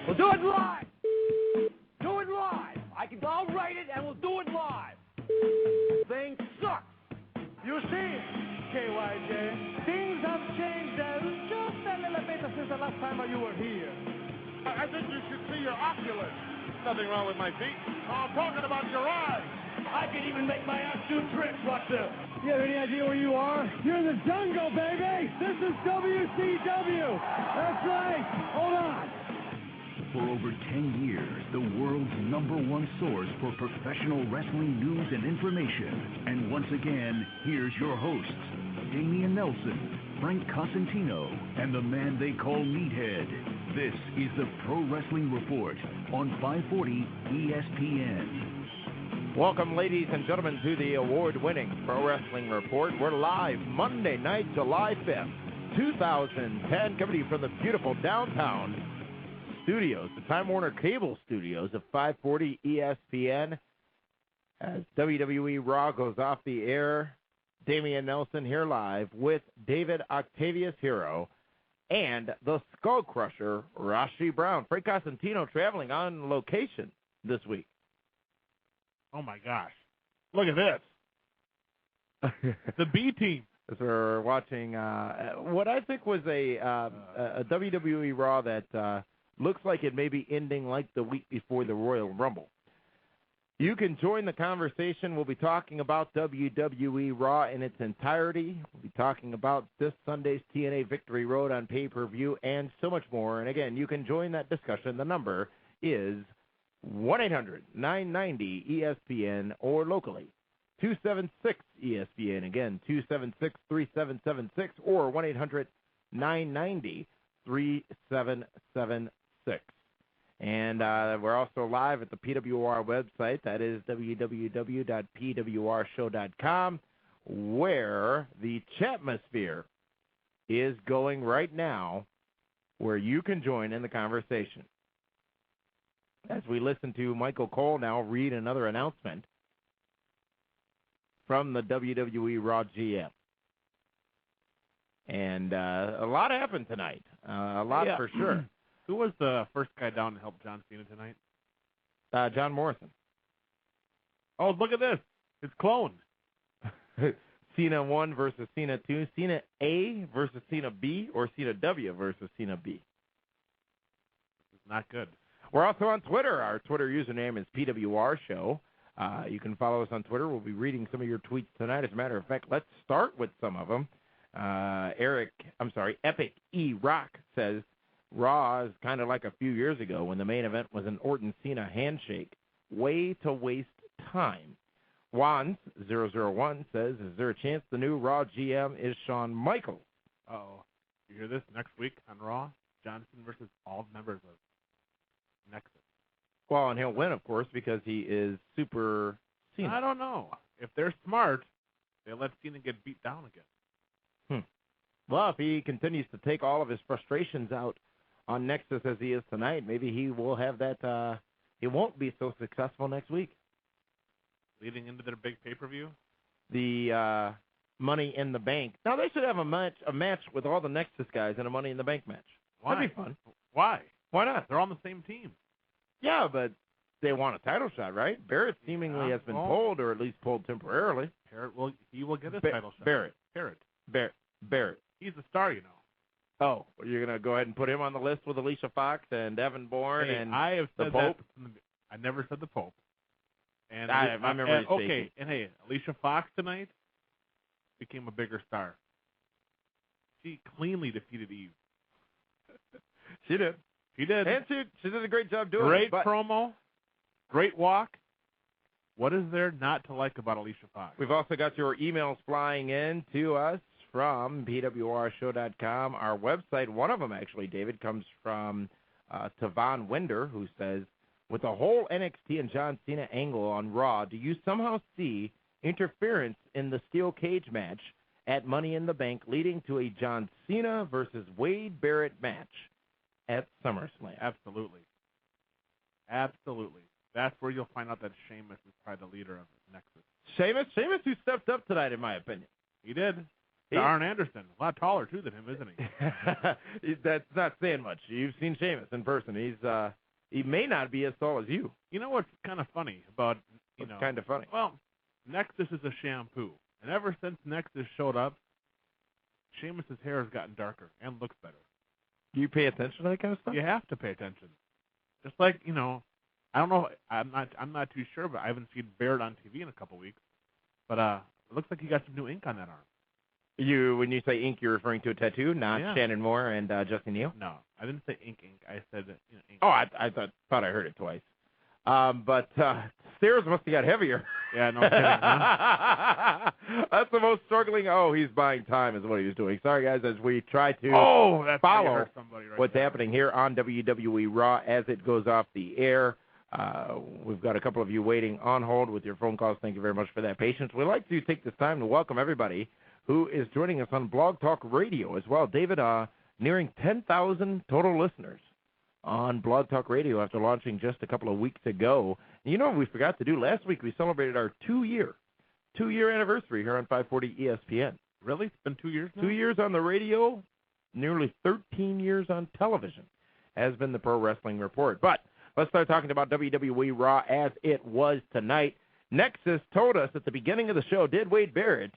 We'll do it live. Do it live. I'll write it and we'll do it live. Thing sucks. You see it, KYJ. Things have changed just a little bit since the last time you were here. I think you should see your oculars. Nothing wrong with my feet. I'm talking about your eyes. I can even make my ass do tricks. Watch this. You have any idea where you are? You're in the jungle, baby. This is WCW. That's right. Hold on. For over 10 years, the world's #1 source for professional wrestling news and information. And once again, here's your hosts, Damian Nelson, Frank Cosentino, and the man they call Meathead. This is the Pro Wrestling Report on 540 ESPN. Welcome, ladies and gentlemen, to the award-winning Pro Wrestling Report. We're live Monday night, July 5th, 2010, coming to you from the beautiful downtown studios, the Time Warner Cable studios of 540 ESPN. As WWE Raw goes off the air, Damian Nelson here live with David Octavius Hero and the Skull Crusher, Rashi Brown. Frank Cosentino traveling on location this week. Oh, my gosh. Look at this. The B team. As we're watching what I think was a WWE Raw that looks like it may be ending like the week before the Royal Rumble. You can join the conversation. We'll be talking about WWE Raw in its entirety. We'll be talking about this Sunday's TNA Victory Road on pay-per-view and so much more. And again, you can join that discussion. The number is 1-800-990-ESPN or locally 276-ESPN. Again, 276-3776 or 1-800-990-3776. And we're also live at the PWR website. That is www.pwrshow.com, where the chatmosphere is going right now, where you can join in the conversation. As we listen to Michael Cole now read another announcement from the WWE Raw GM. And a lot happened tonight. A lot for sure. Who was the first guy down to help John Cena tonight? John Morrison. Oh, look at this. It's clone. Cena 1 versus Cena 2. Cena A versus Cena B, or Cena W versus Cena B. This is not good. We're also on Twitter. Our Twitter username is PWR Show. You can follow us on Twitter. We'll be reading some of your tweets tonight. As a matter of fact, let's start with some of them. Epic E Rock says, Raw is kind of like a few years ago when the main event was an Orton-Cena handshake. Way to waste time. Wands001 says, is there a chance the new Raw GM is Shawn Michaels? Uh-oh. You hear this? Next week on Raw, Johnson versus all members of Nexus. Well, and he'll win, of course, because he is Super Cena. I don't know. If they're smart, they'll let Cena get beat down again. Well, if he continues to take all of his frustrations out on Nexus as he is tonight, maybe he will have that, he won't be so successful next week. Leading into their big pay-per-view? The Money in the Bank. Now, they should have a match with all the Nexus guys in a Money in the Bank match. Why? That'd be fun. Why? Why not? They're on the same team. Yeah, but they want a title shot, right? Barrett seemingly has been pulled, or at least pulled temporarily. He will get a title shot. Barrett. He's a star, you know. Oh, well, you're going to go ahead and put him on the list with Alicia Fox and Evan Bourne and I have said the Pope? I never said the Pope. And I remember you okay, speaking. and hey, Alicia Fox tonight became a bigger star. She cleanly defeated Eve. She did. And she did a great job doing it. Great promo. Great walk. What is there not to like about Alicia Fox? We've also got your emails flying in to us from pwrshow.com, our website. One of them, actually, David, comes from Tavon Winder, who says, with the whole NXT and John Cena angle on Raw, do you somehow see interference in the steel cage match at Money in the Bank leading to a John Cena versus Wade Barrett match at SummerSlam? Absolutely. That's where you'll find out that Sheamus is probably the leader of Nexus. Sheamus who stepped up tonight, in my opinion. He did. to Arn Anderson. A lot taller, too, than him, isn't he? That's not saying much. You've seen Sheamus in person. He may not be as tall as you. You know what's kind of funny about, It's kind of funny. Well, Nexus is a shampoo. And ever since Nexus showed up, Sheamus's hair has gotten darker and looks better. Do you pay attention to that kind of stuff? You have to pay attention. Just like, I don't know, I'm not too sure, but I haven't seen Barrett on TV in a couple weeks. But it looks like he got some new ink on that arm. When you say ink, you're referring to a tattoo, not Shannon Moore and Justin Neal? No, I didn't say ink. I said ink. Oh, I thought I heard it twice. But stairs must have got heavier. Yeah, no kidding. Huh? That's the most struggling. Oh, he's buying time is what he was doing. Sorry, guys, as we try to follow what's happening here on WWE Raw as it goes off the air. We've got a couple of you waiting on hold with your phone calls. Thank you very much for that patience. We'd like to take this time to welcome everybody who is joining us on Blog Talk Radio as well. David, nearing 10,000 total listeners on Blog Talk Radio after launching just a couple of weeks ago. And you know what we forgot to do? Last week we celebrated our two-year anniversary here on 540 ESPN. Really? It's been 2 years now? 2 years on the radio, nearly 13 years on television has been the Pro Wrestling Report. But let's start talking about WWE Raw as it was tonight. Nexus told us at the beginning of the show, did Wade Barrett,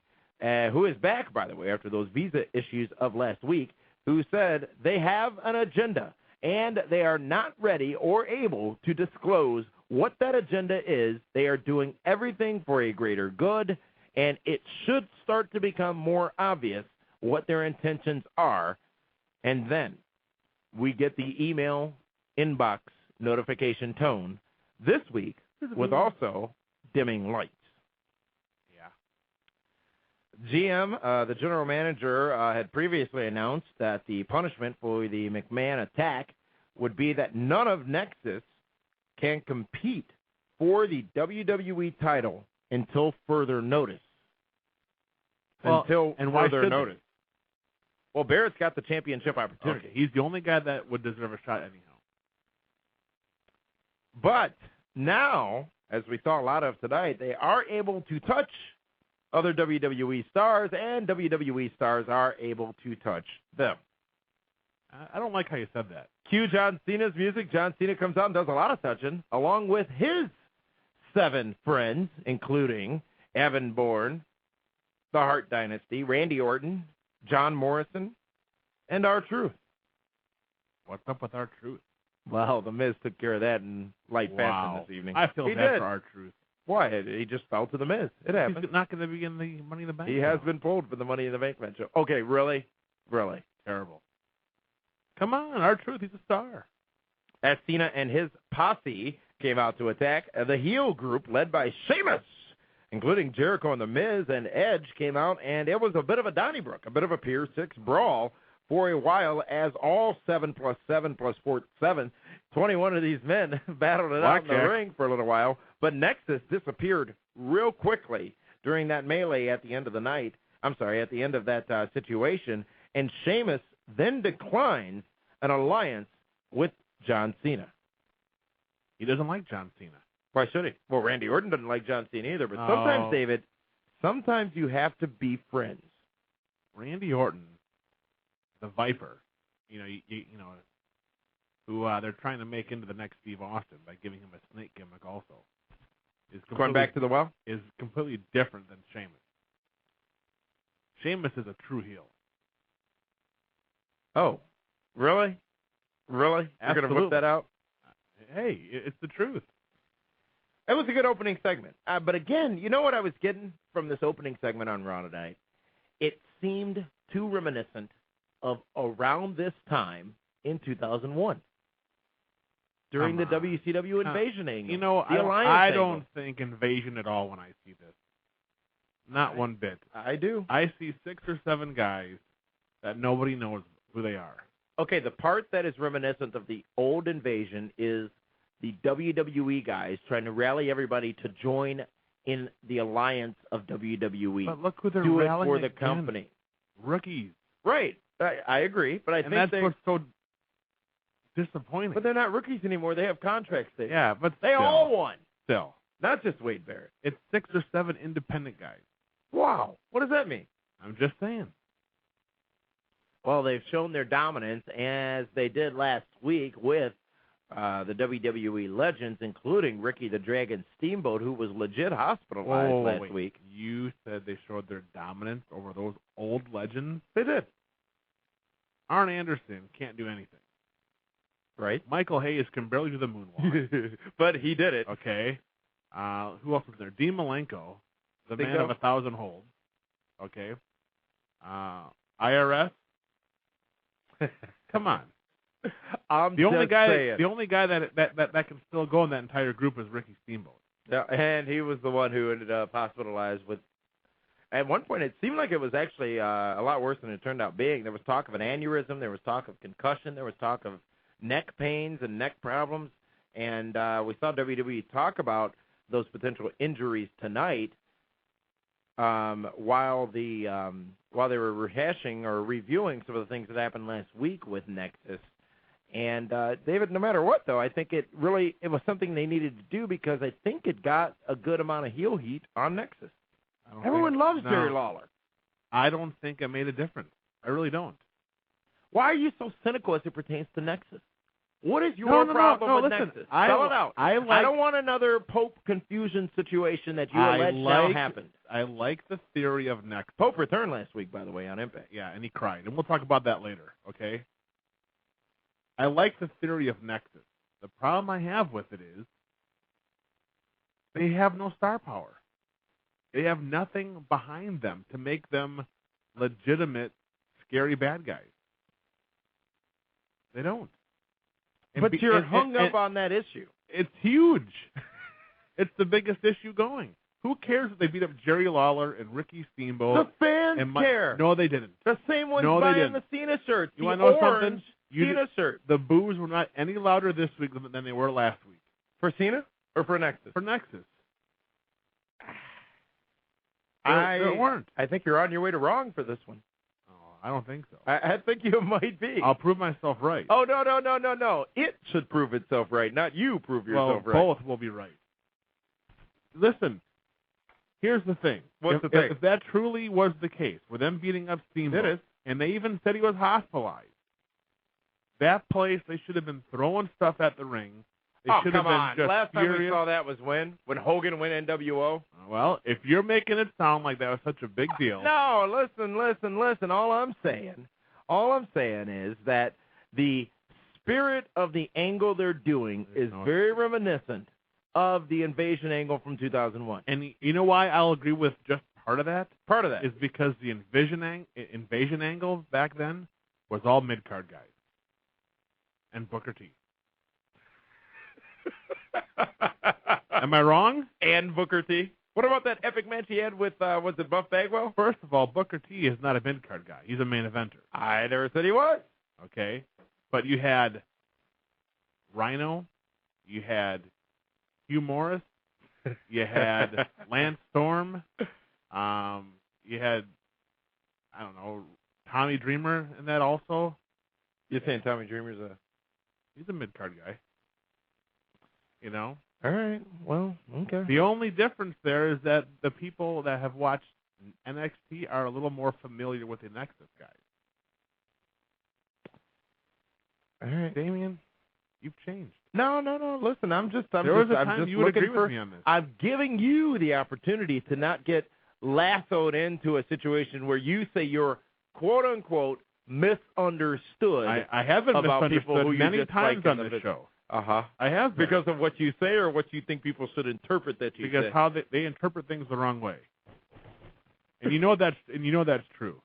who is back, by the way, after those visa issues of last week, who said they have an agenda and they are not ready or able to disclose what that agenda is. They are doing everything for a greater good, and it should start to become more obvious what their intentions are. And then we get the email inbox notification tone this week with also dimming lights. GM, the general manager, had previously announced that the punishment for the McMahon attack would be that none of Nexus can compete for the WWE title until further notice. Well, until and why further should notice. They? Well, Barrett's got the championship opportunity. Okay. He's the only guy that would deserve a shot anyhow. But now, as we saw a lot of tonight, they are able to touch other WWE stars, and WWE stars are able to touch them. I don't like how you said that. Cue John Cena's music. John Cena comes out and does a lot of touching, along with his 7 friends, including Evan Bourne, the Hart Dynasty, Randy Orton, John Morrison, and R-Truth. What's up with R-Truth? Well, The Miz took care of that in light fashion this evening. I feel bad for R-Truth. Why? He just fell to The Miz. It happened. He's not going to be in the Money in the Bank. He has been pulled for the Money in the Bank match. Okay, really? Really? Terrible. Come on, R-Truth, he's a star. As Cena and his posse came out to attack, the heel group led by Sheamus, including Jericho and The Miz and Edge, came out, and it was a bit of a Donnybrook, a bit of a Pier 6 brawl for a while as all 7 plus 7 plus 4, 7, 21 of these men battled it out in the ring for a little while. But Nexus disappeared real quickly during that melee at the end of the night. I'm sorry, at the end of that situation. And Sheamus then declines an alliance with John Cena. He doesn't like John Cena. Why should he? Well, Randy Orton doesn't like John Cena either. But sometimes, David, sometimes you have to be friends. Randy Orton, the Viper, you know, who they're trying to make into the next Steve Austin by giving him a snake gimmick also. Going back to the well? Is completely different than Sheamus. Sheamus is a true heel. Oh, really? Really? You're going to whip that out? Hey, it's the truth. It was a good opening segment. But again, you know what I was getting from this opening segment on Raw tonight? It seemed too reminiscent of around this time in 2001. During the WCW Invasion angle. You know, I don't think Invasion at all when I see this. Not one bit. I do. I see 6 or 7 guys that nobody knows who they are. Okay, the part that is reminiscent of the old Invasion is the WWE guys trying to rally everybody to join in the alliance of WWE. But look who they're do rallying it for the against. company. Rookies. Right. I agree, but I think that's what's so disappointing. But they're not rookies anymore. They have contracts. Yeah, but they all won. Still. Not just Wade Barrett. It's 6 or 7 independent guys. Wow. What does that mean? I'm just saying. Well, they've shown their dominance, as they did last week with the WWE legends, including Ricky the Dragon Steamboat, who was legit hospitalized last week. You said they showed their dominance over those old legends? They did. Arn Anderson can't do anything. Right. Michael Hayes can barely do the moonwalk. But he did it. Okay. Who else was there? Dean Malenko, the man of 1,000 holds. Okay. IRS. Come on. The only guy that can still go in that entire group is Ricky Steamboat. Yeah, and he was the one who ended up hospitalized with. At one point, it seemed like it was actually a lot worse than it turned out being. There was talk of an aneurysm. There was talk of concussion. There was talk of neck pains and neck problems. And we saw WWE talk about those potential injuries tonight while they were rehashing or reviewing some of the things that happened last week with Nexus. And, David, no matter what, though, I think it was something they needed to do because I think it got a good amount of heel heat on Nexus. Everyone loves Jerry Lawler. I don't think it made a difference. I really don't. Why are you so cynical as it pertains to Nexus? What is your problem with Nexus? Spell it out. I don't want another Pope confusion situation that you allege now happened. I like the theory of Nexus. Pope returned last week, by the way, on Impact. Yeah, and he cried. And we'll talk about that later, okay? I like the theory of Nexus. The problem I have with it is they have no star power. They have nothing behind them to make them legitimate, scary bad guys. They don't. But you're hung up on that issue. It's huge. It's the biggest issue going. Who cares if they beat up Jerry Lawler and Ricky Steamboat? The fans care. No, they didn't. The same ones buying the Cena shirts. You want to know something? Cena shirt. The boos were not any louder this week than they were last week. For Cena or for Nexus? For Nexus. They weren't. I think you're on your way to wrong for this one. Oh, I don't think so. I think you might be. I'll prove myself right. Oh, no. It should prove itself right, not you prove yourself right. Both will be right. Listen, here's the thing. What's the thing? If that truly was the case, with them beating up Steamboat, it is. And they even said he was hospitalized, that place, they should have been throwing stuff at the ring. They should have been just last furious. time we saw that was when Hogan went NWO. Well, if you're making it sound like that was such a big deal. No, listen. All I'm saying is that the spirit of the angle they're doing is very reminiscent of the invasion angle from 2001. And you know why I'll agree with just part of that? Part of that is because the invasion angle back then was all mid-card guys. And Booker T. Am I wrong? And Booker T. What about that epic match he had with, was it Buff Bagwell? First of all, Booker T is not a mid-card guy. He's a main eventer. I never said he was. Okay. But you had Rhino. You had Hugh Morris. You had Lance Storm. You had, I don't know, Tommy Dreamer in that also. You're saying Tommy Dreamer's he's a mid-card guy. You know? All right. Well, okay. The only difference there is that the people that have watched NXT are a little more familiar with the Nexus guys. All right. Damien, you've changed. No. Listen, I'm just you would agree with me on this. I'm giving you the opportunity to not get lassoed into a situation where you say you're quote-unquote misunderstood. I have been about misunderstood people who many times on this show. Uh-huh. I have been. Because of what you say or what you think people should interpret that you say? Because how they interpret things the wrong way. And you know that's true.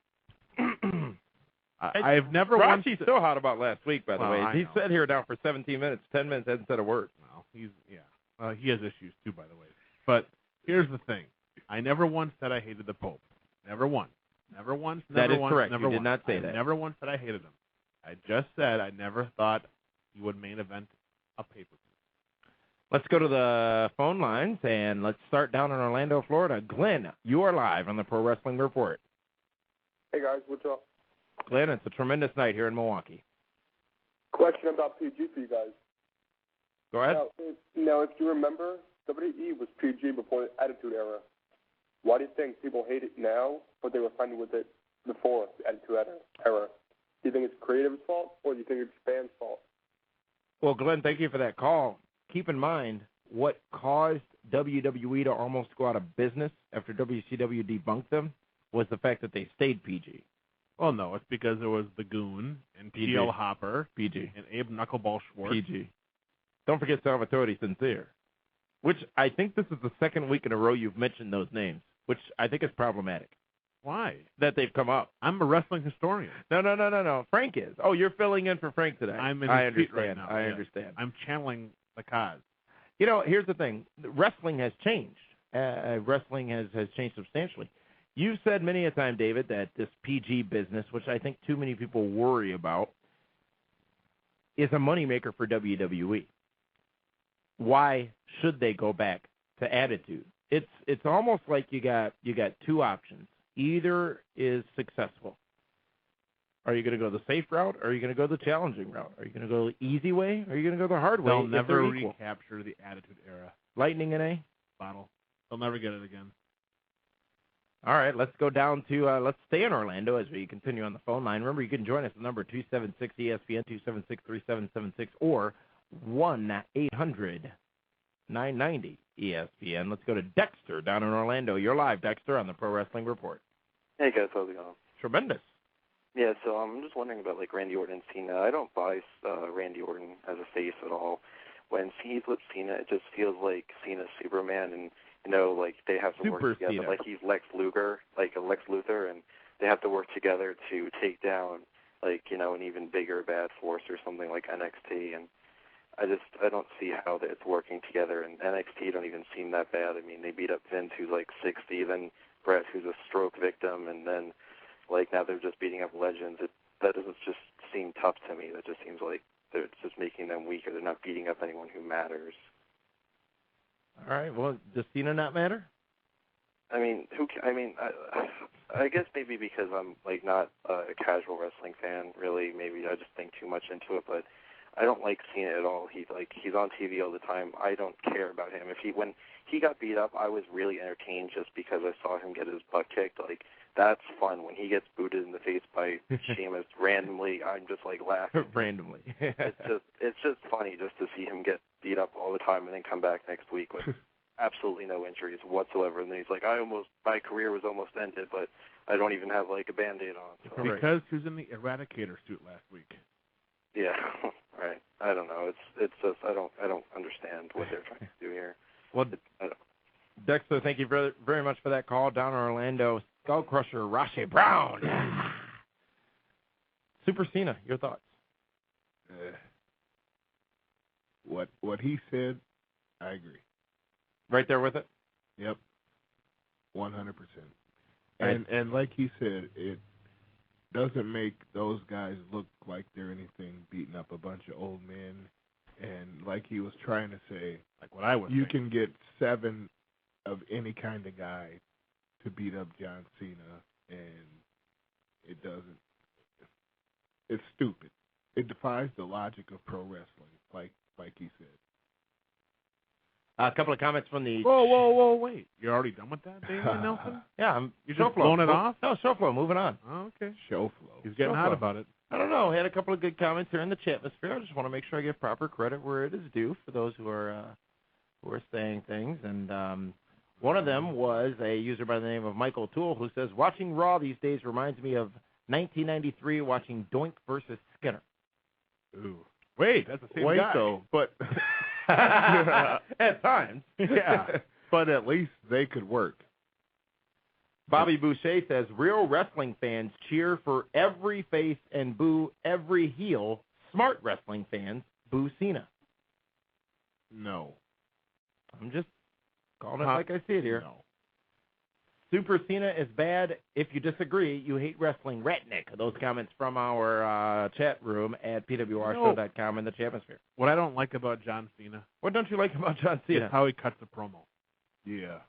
I've never once... Rachi's so hot about last week, by the way. He know. sat here now for 17 minutes, 10 minutes, hasn't said a word. Well, he has issues too, by the way. But here's the thing. I never once said I hated the Pope. Never once. Never once. That is correct. Never You did once. not say that. Never once said I hated him. I just said I never thought he would main event a pay-per-view. Let's go to the phone lines, and let's start down in Orlando, Florida. Glenn, you are live on the Pro Wrestling Report. Hey, guys. What's up? Glenn, it's a tremendous night here in Milwaukee. Question about PG for you guys. Go ahead. Now, if you remember, WWE was PG before the Attitude Era. Why do you think people hate it now, but they were fine with it before the Attitude Era? Do you think it's creative's fault, or do you think it's fans' fault? Well, Glenn, thank you for that call. Keep in mind what caused WWE to almost go out of business after WCW debunked them was the fact that they stayed PG. Well, no, it's because there was the Goon and T.L. Hopper PG. and Abe Knuckleball Schwartz. PG. Don't forget Salvatore Sincere, which I think this is the second week in a row you've mentioned those names, which I think is problematic. Why? That they've come up. I'm a wrestling historian. No. Frank is. Oh, you're filling in for Frank today. I'm in I his seat understand. right now. I yeah. understand. I'm channeling the cause. You know, here's the thing. Wrestling has changed. Wrestling has changed substantially. You've said many a time, David, that this PG business, which I think too many people worry about, is a moneymaker for WWE. Why should they go back to Attitude? It's almost like you got two options. Either is successful. Are you going to go the safe route, or are you going to go the challenging route? Are you going to go the easy way, or are you going to go the hard way? They'll never recapture the Attitude Era. Lightning in a bottle. They'll never get it again. All right, let's go down to, let's stay in Orlando as we continue on the phone line. Remember, you can join us at the number 276-ESPN, 276-3776, or 1-800-990-ESPN. Let's go to Dexter down in Orlando. You're live, Dexter, on the Pro Wrestling Report. Hey, guys, how's it going? Tremendous. Yeah, so I'm just wondering about, like, Randy Orton and Cena. I don't buy Randy Orton as a face at all. When he's with Cena, it just feels like Cena's Superman, and, you know, like, they have to work together. Cena. Like, he's Lex Luthor, and they have to work together to take down, like, you know, an even bigger bad force or something like NXT, and I don't see how it's working together, and NXT don't even seem that bad. I mean, they beat up Vince, who's like 60, then Brett, who's a stroke victim, and then, like, now they're just beating up legends. That doesn't just seem tough to me. That just seems like it's just making them weaker. They're not beating up anyone who matters. All right, well, does Cena not matter? I mean, I guess maybe because I'm, like, not a casual wrestling fan, really. Maybe I just think too much into it, but I don't like Cena at all. He's on TV all the time. I don't care about him. When he got beat up, I was really entertained just because I saw him get his butt kicked. Like, that's fun. When he gets booted in the face by Sheamus randomly, I'm just like laughing. Randomly. it's just funny just to see him get beat up all the time and then come back next week with absolutely no injuries whatsoever. And then he's like, my career was almost ended, but I don't even have like a Band-Aid on. So. Because he was in the Eradicator suit last week. Yeah, right. I don't know. It's just I don't understand what they're trying to do here. Well, Dexter, thank you very, very much for that call down in Orlando. Skull Crusher, Rache Brown. Super Cena, your thoughts? What he said, I agree. Right there with it? Yep. 100%. And like he said, it doesn't make those guys look like they're anything, beating up a bunch of old men. And like he was trying to say, like what I was you saying. can get 7 of any kind of guy to beat up John Cena, and it doesn't. It's stupid. It defies the logic of pro wrestling, like he said. A couple of comments from the... Whoa, wait. You're already done with that, David Nelson? Yeah, you're just blowing it off? No, show flow, moving on. Oh, okay. Show flow. He's getting hot about it. I don't know. I had a couple of good comments here in the chat sphere. I just want to make sure I give proper credit where it is due for those who are saying things. And one of them was a user by the name of Michael Toole who says, watching Raw these days reminds me of 1993 watching Doink versus Skinner. Ooh. Wait, that's the same guy. Though, but... At times. Yeah. But at least they could work. Bobby Boucher says, real wrestling fans cheer for every face and boo every heel. Smart wrestling fans boo Cena. No. I'm just calling it like I see it here. No. Super Cena is bad. If you disagree, you hate wrestling. Ratnick. Those comments from our chat room at pwrshow.com in the chatmosphere. What I don't like about John Cena. What don't you like about John Cena? Is how he cuts the promo. Yeah.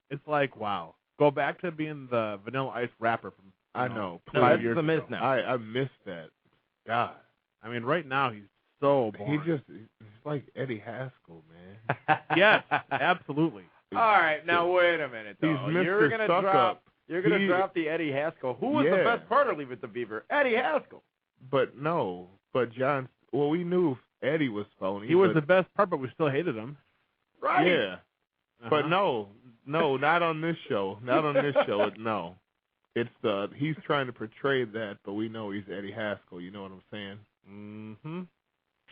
It's like, wow. Go back to being the Vanilla Ice rapper from I know. No, that's the Miz now. I missed that. God. I mean, right now he's so boring. He's like Eddie Haskell, man. Yes, absolutely. All right, now wait a minute, though. He's Mr. You're going to drop You're going to drop the Eddie Haskell. Who was the best part of Leave It to Beaver? Eddie Haskell. But John, well, we knew Eddie was phony. He was the best part, but we still hated him. Right. Yeah. But no, not on this show. Not on this show. No. It's he's trying to portray that, but we know he's Eddie Haskell. You know what I'm saying? Mm-hmm.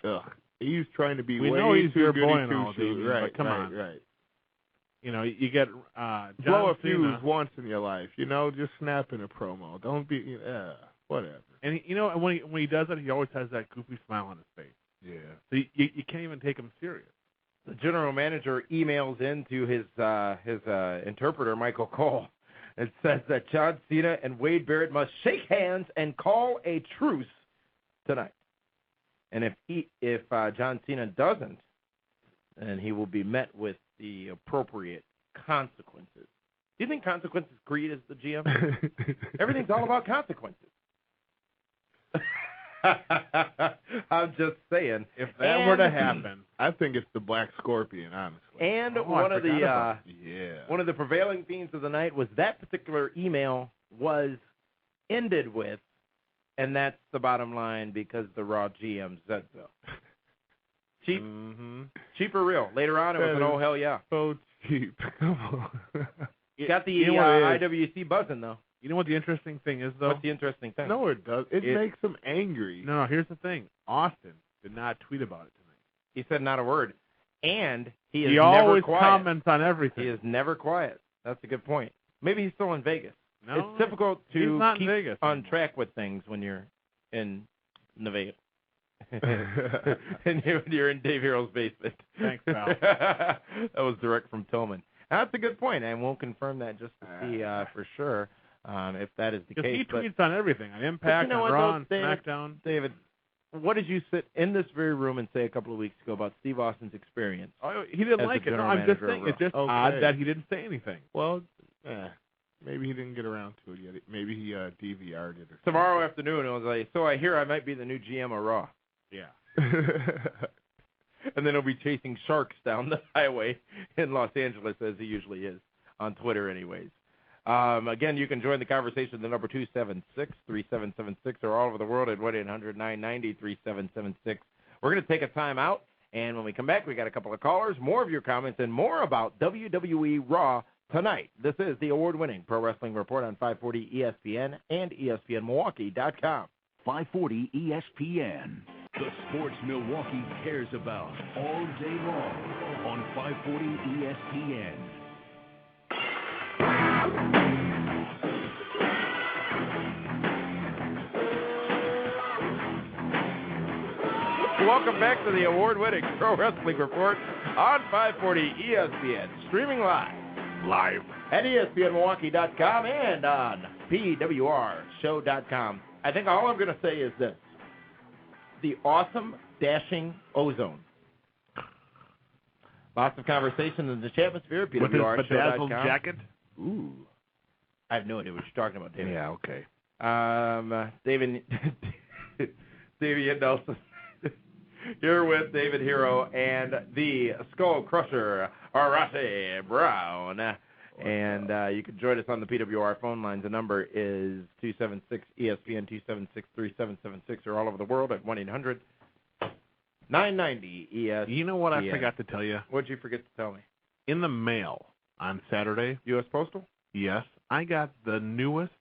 Ugh. He's trying to be we way know he's too your goody boy and all, two-shoes. Davey, Right, but come on. Right. You know, you get John blow a Cena. fuse once in your life. You know, just snap in a promo. Don't be, whatever. And, you know, when he does it, he always has that goofy smile on his face. Yeah. So you can't even take him serious. The general manager emails into his interpreter, Michael Cole. It says that John Cena and Wade Barrett must shake hands and call a truce tonight. And if John Cena doesn't, then he will be met with the appropriate consequences. Do you think consequences create as the GM? Everything's all about consequences. I'm just saying. If that were to happen, I think it's the Black Scorpion, honestly. And one of the prevailing themes of the night was that particular email was ended with, and that's the bottom line because the Raw GM said so. Cheap or real? Later on, it was an oh hell yeah. So cheap. Come on. Got the IWC buzzing though. You know what the interesting thing is, though? What's the interesting thing? No, it does. It makes him angry. No, here's the thing. Austin did not tweet about it tonight. He said not a word. And he is always never quiet. comments on everything. He is never quiet. That's a good point. Maybe he's still in Vegas. No, it's difficult to keep Vegas on track with things when you're in Nevada. And you're in Dave Hero's basement. Thanks, pal. That was direct from Tillman. That's a good point, and we'll confirm that just to see for sure if that is the case. Because he tweets on everything, on Impact, on Raw, on SmackDown. David, what did you sit in this very room and say a couple of weeks ago about Steve Austin's experience? Oh, he didn't like it. No, I'm just saying it's just odd that he didn't say anything. Well, maybe he didn't get around to it yet. Maybe he DVR'd it. Tomorrow afternoon, it was like, so I hear I might be the new GM of Raw. Yeah. And then he'll be chasing sharks down the highway in Los Angeles, as he usually is, on Twitter anyways. Again, you can join the conversation at the number 276-3776 or all over the world at 1-800-990-3776. We're going to take a time out, and when we come back, we got a couple of callers, more of your comments, and more about WWE Raw tonight. This is the award-winning Pro Wrestling Report on 540 ESPN and ESPNMilwaukee.com. 540 ESPN. The sports Milwaukee cares about all day long on 540 ESPN. Welcome back to the award-winning Pro Wrestling Report on 540 ESPN, streaming live at ESPNMilwaukee.com and on PWRshow.com. I think all I'm going to say is this. The awesome, dashing Ozone. Lots of conversation in the Chatmosphere, PWRshow.com. With his bedazzled jacket? Ooh. I have no idea what you're talking about, David. Yeah, okay. David Nelson here with David Hero and the Skull Crusher, Arate Brown. And you can join us on the PWR phone lines. The number is 276-ESPN, 276-3776, or all over the world at 1-800-990-ESPN. You know what I forgot to tell you? What did you forget to tell me? In the mail on Saturday. U.S. Postal? Yes. I got the newest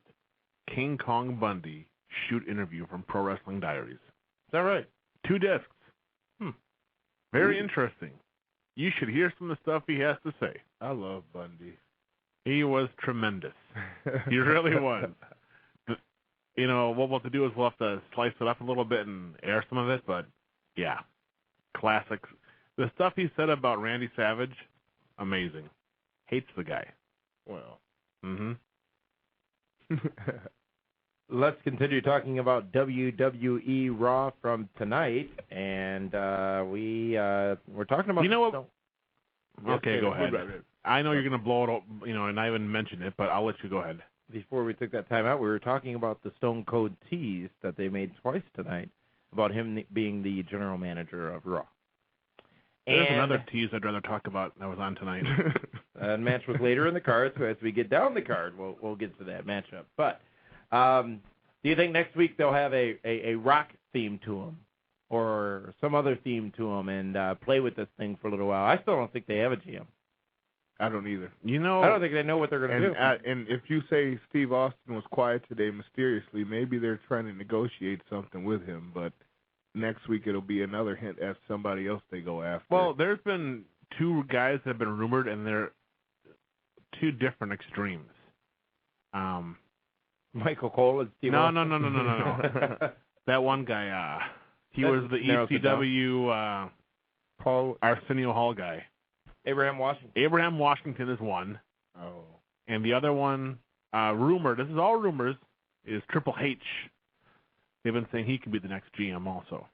King Kong Bundy shoot interview from Pro Wrestling Diaries. Is that right? 2 discs. Very interesting. You should hear some of the stuff he has to say. I love Bundy. He was tremendous. He really was. You know, what we'll have to do is we'll have to slice it up a little bit and air some of it, but, yeah, classics. The stuff he said about Randy Savage, amazing. Hates the guy. Well. Let's continue talking about WWE Raw from tonight, and we're talking about... You know what? Okay, go ahead. I know you're going to blow it up, and I haven't mentioned it, but I'll let you go ahead. Before we took that time out, we were talking about the Stone Cold tease that they made twice tonight about him being the general manager of Raw. There's And another tease I'd rather talk about that was on tonight. the match was later in the card, so as we get down the card, we'll get to that matchup. But do you think next week they'll have a rock theme to them or some other theme to them and play with this thing for a little while? I still don't think they have a GM. I don't either. I don't think they know what they're going to do. And if you say Steve Austin was quiet today mysteriously, maybe they're trying to negotiate something with him, but next week it'll be another hint at somebody else they go after. Well, there's been two guys that have been rumored, and they're two different extremes. Michael Cole and Steve Austin? No. That one guy, he was the ECW Paul Arsenio Hall guy. Abraham Washington. Abraham Washington is one. Oh. And the other one, rumored, this is all rumors, is Triple H. They've been saying he could be the next GM also.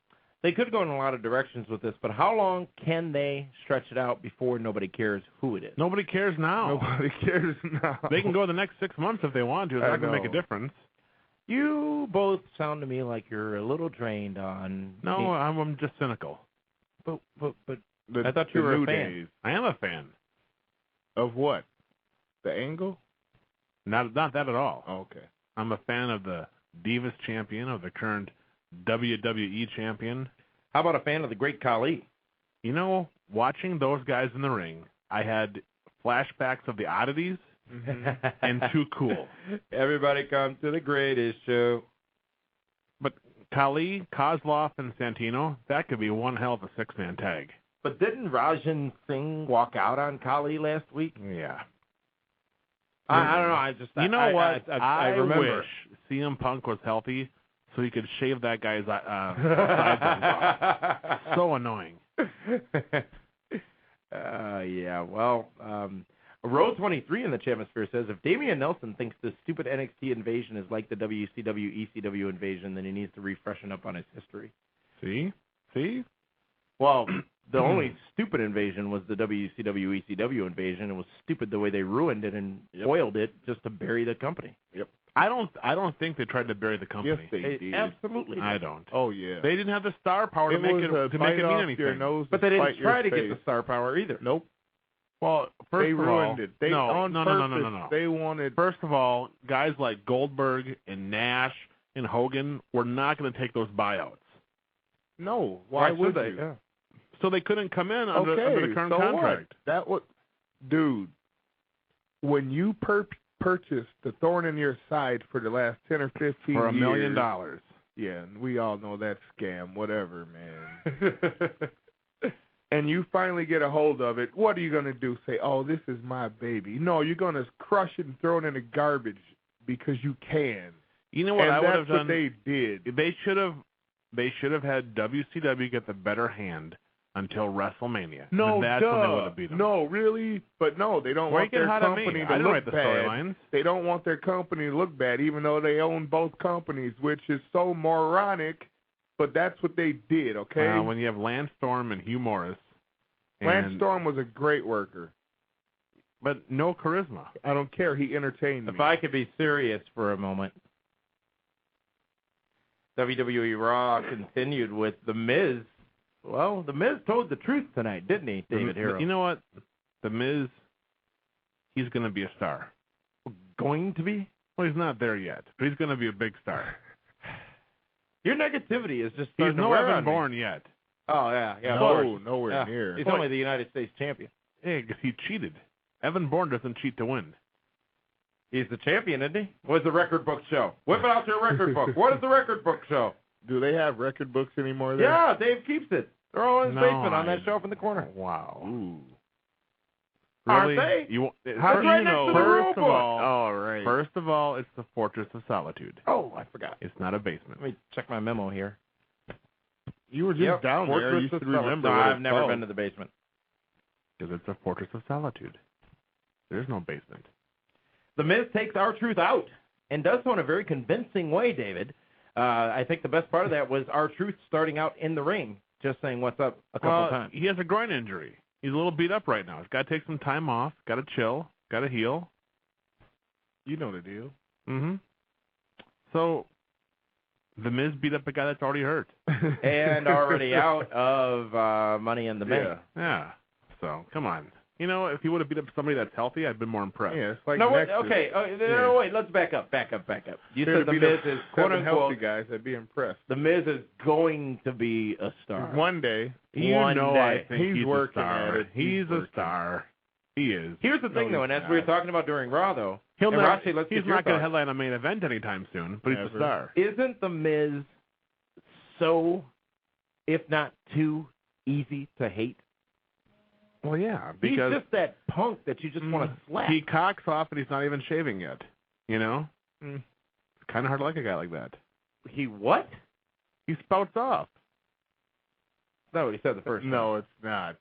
They could go in a lot of directions with this, but how long can they stretch it out before nobody cares who it is? Nobody cares now. Nobody cares now. They can go the next 6 months if they want to. It's not going to make a difference. You both sound to me like you're a little drained on... No, I'm just cynical. But I thought you were a fan. Days. I am a fan. Of what? The angle? Not that at all. Oh, okay. I'm a fan of the Divas champion, of the current WWE champion. How about a fan of the great Khali? You know, watching those guys in the ring, I had flashbacks of the Oddities and Too Cool. Everybody come to the greatest show. But Khali, Kozlov, and Santino, that could be one hell of a six-man tag. But didn't Rajan Singh walk out on Khali last week? Yeah. I don't know. You know what? I remember. Wish CM Punk was healthy so he could shave that guy's sideburns off. So annoying. Yeah. Well, Row 23 in the Chamisphere says, if Damian Nelson thinks this stupid NXT invasion is like the WCW, ECW invasion, then he needs to refreshen up on his history. See? Well, the only stupid invasion was the WCW, ECW invasion. It was stupid the way they ruined it and spoiled it just to bury the company. Yep. I don't think they tried to bury the company. Yes, they did. Absolutely. I don't. Oh, yeah. They didn't have the star power to make it mean anything. But they didn't try to get the star power either. Nope. Well, they ruined it. No. They wanted. First of all, guys like Goldberg and Nash and Hogan were not going to take those buyouts. No. Why would they? you? Yeah. So they couldn't come in under the current contract. Dude, when you purchased the thorn in your side for the last 10 or 15 years. For $1 million. Yeah, and we all know that scam, whatever, man. And you finally get a hold of it, what are you going to do? Say, oh, this is my baby. No, you're going to crush it and throw it in the garbage because you can. You know what I would have done? That's what they did. They should have had WCW get the better hand until WrestleMania. No, that's when they would have beat them. No, really? But no, they don't want their company to look bad. Storylines. They don't want their company to look bad, even though they own both companies, which is so moronic. But that's what they did, okay? When you have Lance Storm and Hugh Morris. Lance Storm was a great worker. But no charisma. I don't care. He entertained me. If I could be serious for a moment. WWE Raw continued with The Miz. Well, The Miz told the truth tonight, didn't he, David Hero? You know what? The Miz, he's going to be a star. Going to be? Well, he's not there yet, but he's going to be a big star. Your negativity is just he's starting to no wear Evan on me. Bourne yet. Oh, yeah. No, nowhere near. He's only the United States champion. Yeah, because he cheated. Evan Bourne doesn't cheat to win. He's the champion, isn't he? What does the record book show? Whip out your record book. What does the record book show? Do they have record books anymore there? Yeah, Dave keeps it. They're all in his basement on that shelf in the corner. Wow. Ooh. Aren't they? How do right you know? next to the rule book. All right. First of all, it's the Fortress of Solitude. Oh, I forgot. It's not a basement. Let me check my memo here. You were just down there. Fortress You should of remember. Solitude. What I've never been to the basement. Because it's a Fortress of Solitude. There's no basement. The Miz takes R-Truth out and does so in a very convincing way, David. I think the best part of that was R-Truth starting out in the ring, just saying what's up a couple times. He has a groin injury. He's a little beat up right now. He's got to take some time off, got to chill, got to heal. You know the deal. Mm-hmm. So The Miz beat up a guy that's already hurt. And already out of Money in the Bank. Yeah. So, come on. You know, if he would have beat up somebody that's healthy, I'd been more impressed. Yeah, it's like no, wait, Nexus. okay. No, wait, let's back up. You said the Miz is, quote-unquote, healthy guys, I'd be impressed. the Miz is going to be a star. One day. I think he's working a star. at it. He's a star. He is. Here's the thing, though, and as we were talking about during Raw, though, he's not going to headline a main event anytime soon, but he's a star. Isn't the Miz so, if not too, easy to hate? Well, yeah, because he's just that punk that you just want to slap. He cocks off and he's not even shaving yet. You know? It's kind of hard to like a guy like that. He what? He spouts off. Is that what he said the first time? No, it's not.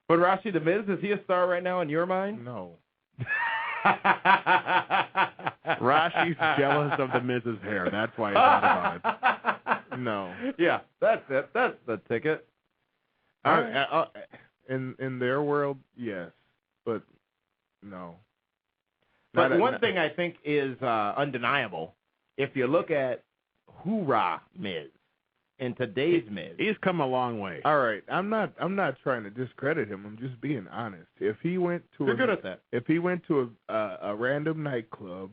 But Rashi the Miz, is he a star right now in your mind? No. Rashi's jealous of the Miz's hair. That's why he's mad about it. No. Yeah, that's it. That's the ticket. In their world, yes, but no. But one thing I think is undeniable, if you look at Hoorah Miz and today's Miz, he's come a long way. All right, I'm not trying to discredit him. I'm just being honest. If he went to You're good at that. If he went to a random nightclub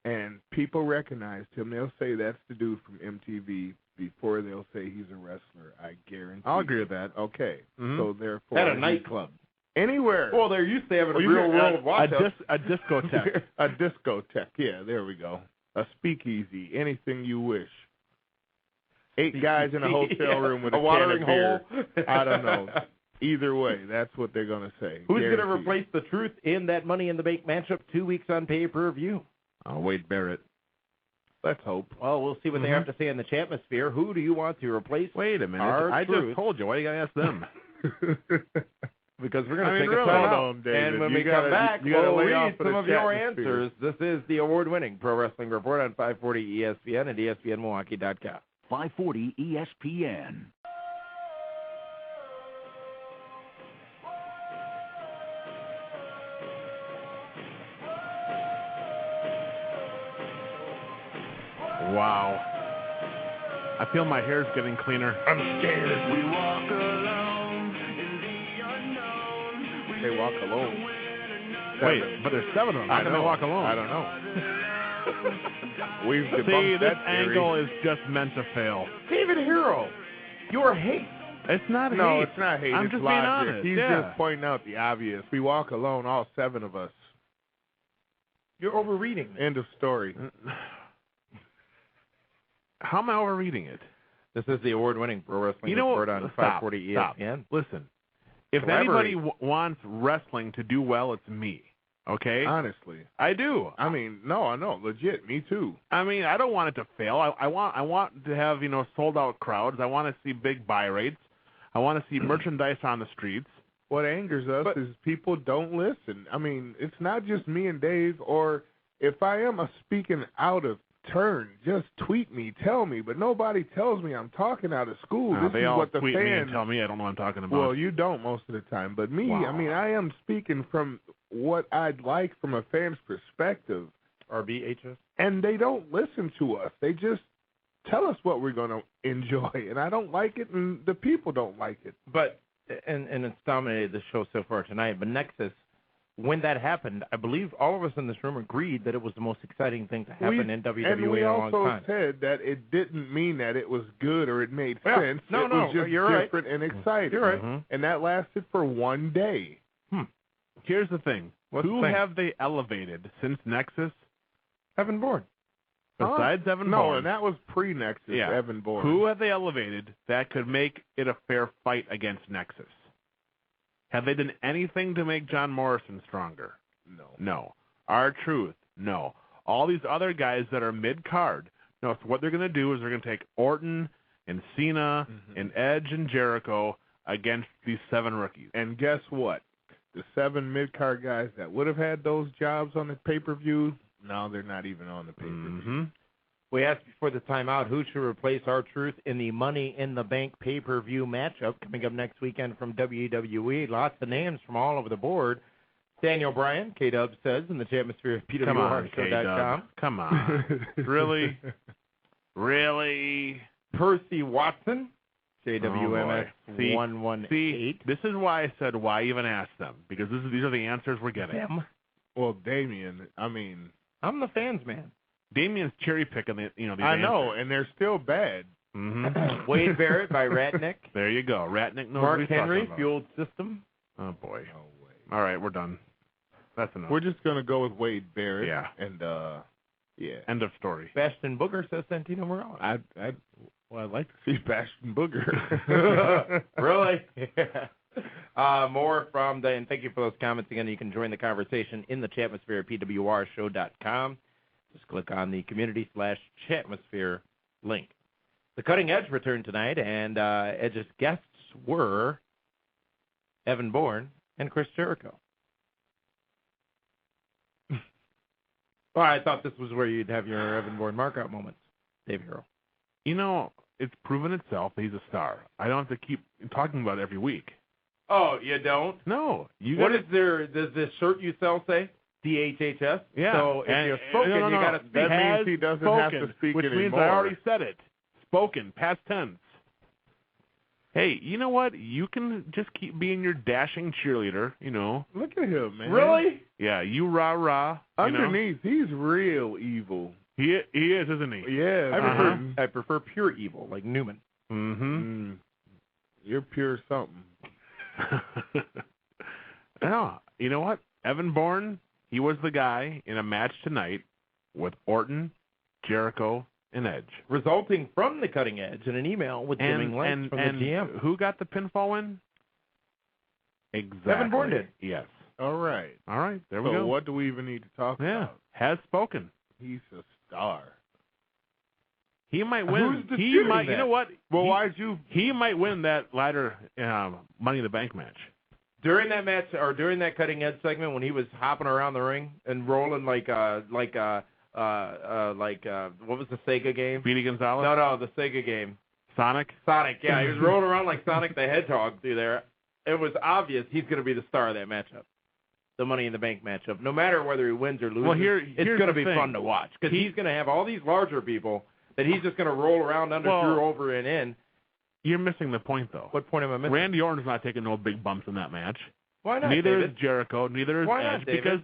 and people recognized him, they'll say that's the dude from MTV. Before they'll say he's a wrestler, I guarantee. I'll agree with that. Okay, so therefore, at a nightclub, anywhere. Well, they're used to having a real world watch a discotheque, a discotheque. Yeah, there we go. A speakeasy, anything you wish. 8 guys in a hotel room with a watering hole. I don't know. Either way, that's what they're gonna say. Who's going to replace the Truth in that Money in the Bank matchup 2 weeks on pay-per-view? Wade Barrett. Let's hope. Well, we'll see what they have to say in the Chatmosphere. Who do you want to replace? Wait a minute. I just told you. Why do you got to ask them? Because we're going to take a time out. And when we come back, we'll read some of your answers. This is the award-winning Pro Wrestling Report on 540 ESPN and ESPNMilwaukee.com. 540 ESPN. Wow. I feel my hair's getting cleaner. I'm scared. We walk alone in the unknown. They walk alone. Wait, but there's 7 of them. How can they walk alone? I don't know. We've debunked See, this that theory. angle is just meant to fail. David Hero, your hate. It's not hate. No, it's not hate. I'm it's just logic. being honest. He's yeah. just pointing out the obvious. We walk alone, all 7 of us. You're overreading. End of story. How am I overreading it? This is the award-winning Pro Wrestling Report on 540 ESPN. Listen, if anybody wants wrestling to do well, it's me. Okay? Honestly. I do. I mean, no, I know. Legit, me too. I mean, I don't want it to fail. I want to have, sold-out crowds. I want to see big buy rates. I want to see merchandise on the streets. What angers us is people don't listen. I mean, it's not just me and Dave, or if I am speaking out of turn, just tweet me, tell me, but nobody tells me I'm talking out of school. This they is all what the tweet fans me and tell me I don't know what I'm talking about. Well, you don't most of the time, but me, wow. I mean, I am speaking from what I'd like from a fan's perspective. RBHS. And they don't listen to us. They just tell us what we're going to enjoy, and I don't like it, and the people don't like it. But, and it's dominated the show so far tonight, but Nexus, when that happened, I believe all of us in this room agreed that it was the most exciting thing to happen in WWE and we in a long time. also said that it didn't mean that it was good or it made sense. No, it was just different and exciting. You're right. Mm-hmm. And that lasted for one day. Here's the thing. Who have they elevated since Nexus? Evan Bourne. Besides Evan Bourne. No, and that was pre-Nexus, Evan Bourne. Who have they elevated that could make it a fair fight against Nexus? Have they done anything to make John Morrison stronger? No. R-Truth? No. All these other guys that are mid-card. No, so what they're going to do is they're going to take Orton and Cena and Edge and Jericho against these 7 rookies. And guess what? The 7 mid-card guys that would have had those jobs on the pay-per-view, now they're not even on the pay-per-view. We asked before the timeout who should replace R-Truth in the Money in the Bank pay-per-view matchup coming up next weekend from WWE. Lots of names from all over the board. Daniel Bryan, K-Dub says in the Chatmosphere at PWRShow.com. Come on. Really? Really? Percy Watson, JWMS Oh, boy. 118. See, this is why I said why even ask them, because these are the answers we're getting. Them. Well, Damien, I mean, I'm the fans man. Damien's cherry picking these I know, answers. and they're still bad. Mm-hmm. Wade Barrett by Ratnick. There you go. Ratnick knows what Mark he's Henry, talking about. Fueled System. Oh, boy. No way. All right, we're done. That's enough. We're just going to go with Wade Barrett. Yeah. And, yeah. End of story. Bastion Booger says Santino Morales. I'd like to see Bastion Booger. Really? Yeah. More from and thank you for those comments again. You can join the conversation in the Chatmosphere at pwrshow.com. Just click on the community/Chatmosphere link. The Cutting Edge returned tonight, and Edge's guests were Evan Bourne and Chris Jericho. Well, I thought this was where you'd have your Evan Bourne markout moments, Dave Hero. You know, it's proven itself that he's a star. I don't have to keep talking about it every week. Oh, you don't? No. What does this shirt you sell say? DHHS? Yeah. So if you're spoken, no, you got to speak. That means he doesn't have to speak which anymore. means I already said it. Spoken, past tense. Hey, you know what? You can just keep being your dashing cheerleader, you know. Look at him, man. Really? Yeah, you rah-rah. Underneath, he's real evil. He is, isn't he? Yeah. I prefer pure evil, like Newman. Mm-hmm. You're pure something. Yeah, you know what? Evan Bourne, he was the guy in a match tonight with Orton, Jericho, and Edge. Resulting from the Cutting Edge in an email with dimming lights from the GM. Who got the pinfall win? Exactly. Evan Bourne did. Yes. All right. There we So go. what do we even need to talk about? Has spoken. He's a star. He might win. Who's disputing that? You know what? Well, why'd you? He might win that ladder Money in the Bank match. During that match, or during that Cutting Edge segment, when he was hopping around the ring and rolling like what was the Sega game? Speedy Gonzalez? No, the Sega game. Sonic, yeah. He was rolling around like Sonic the Hedgehog through there. It was obvious he's going to be the star of that matchup. The Money in the Bank matchup. No matter whether he wins or loses, well, it's going to be fun to watch. Because he's going to have all these larger people that he's just going to roll around under, through, over, and in. You're missing the point, though. What point am I missing? Randy Orton's not taking no big bumps in that match. Why not, Neither David? is Jericho. Neither is Why Edge. not, David? Because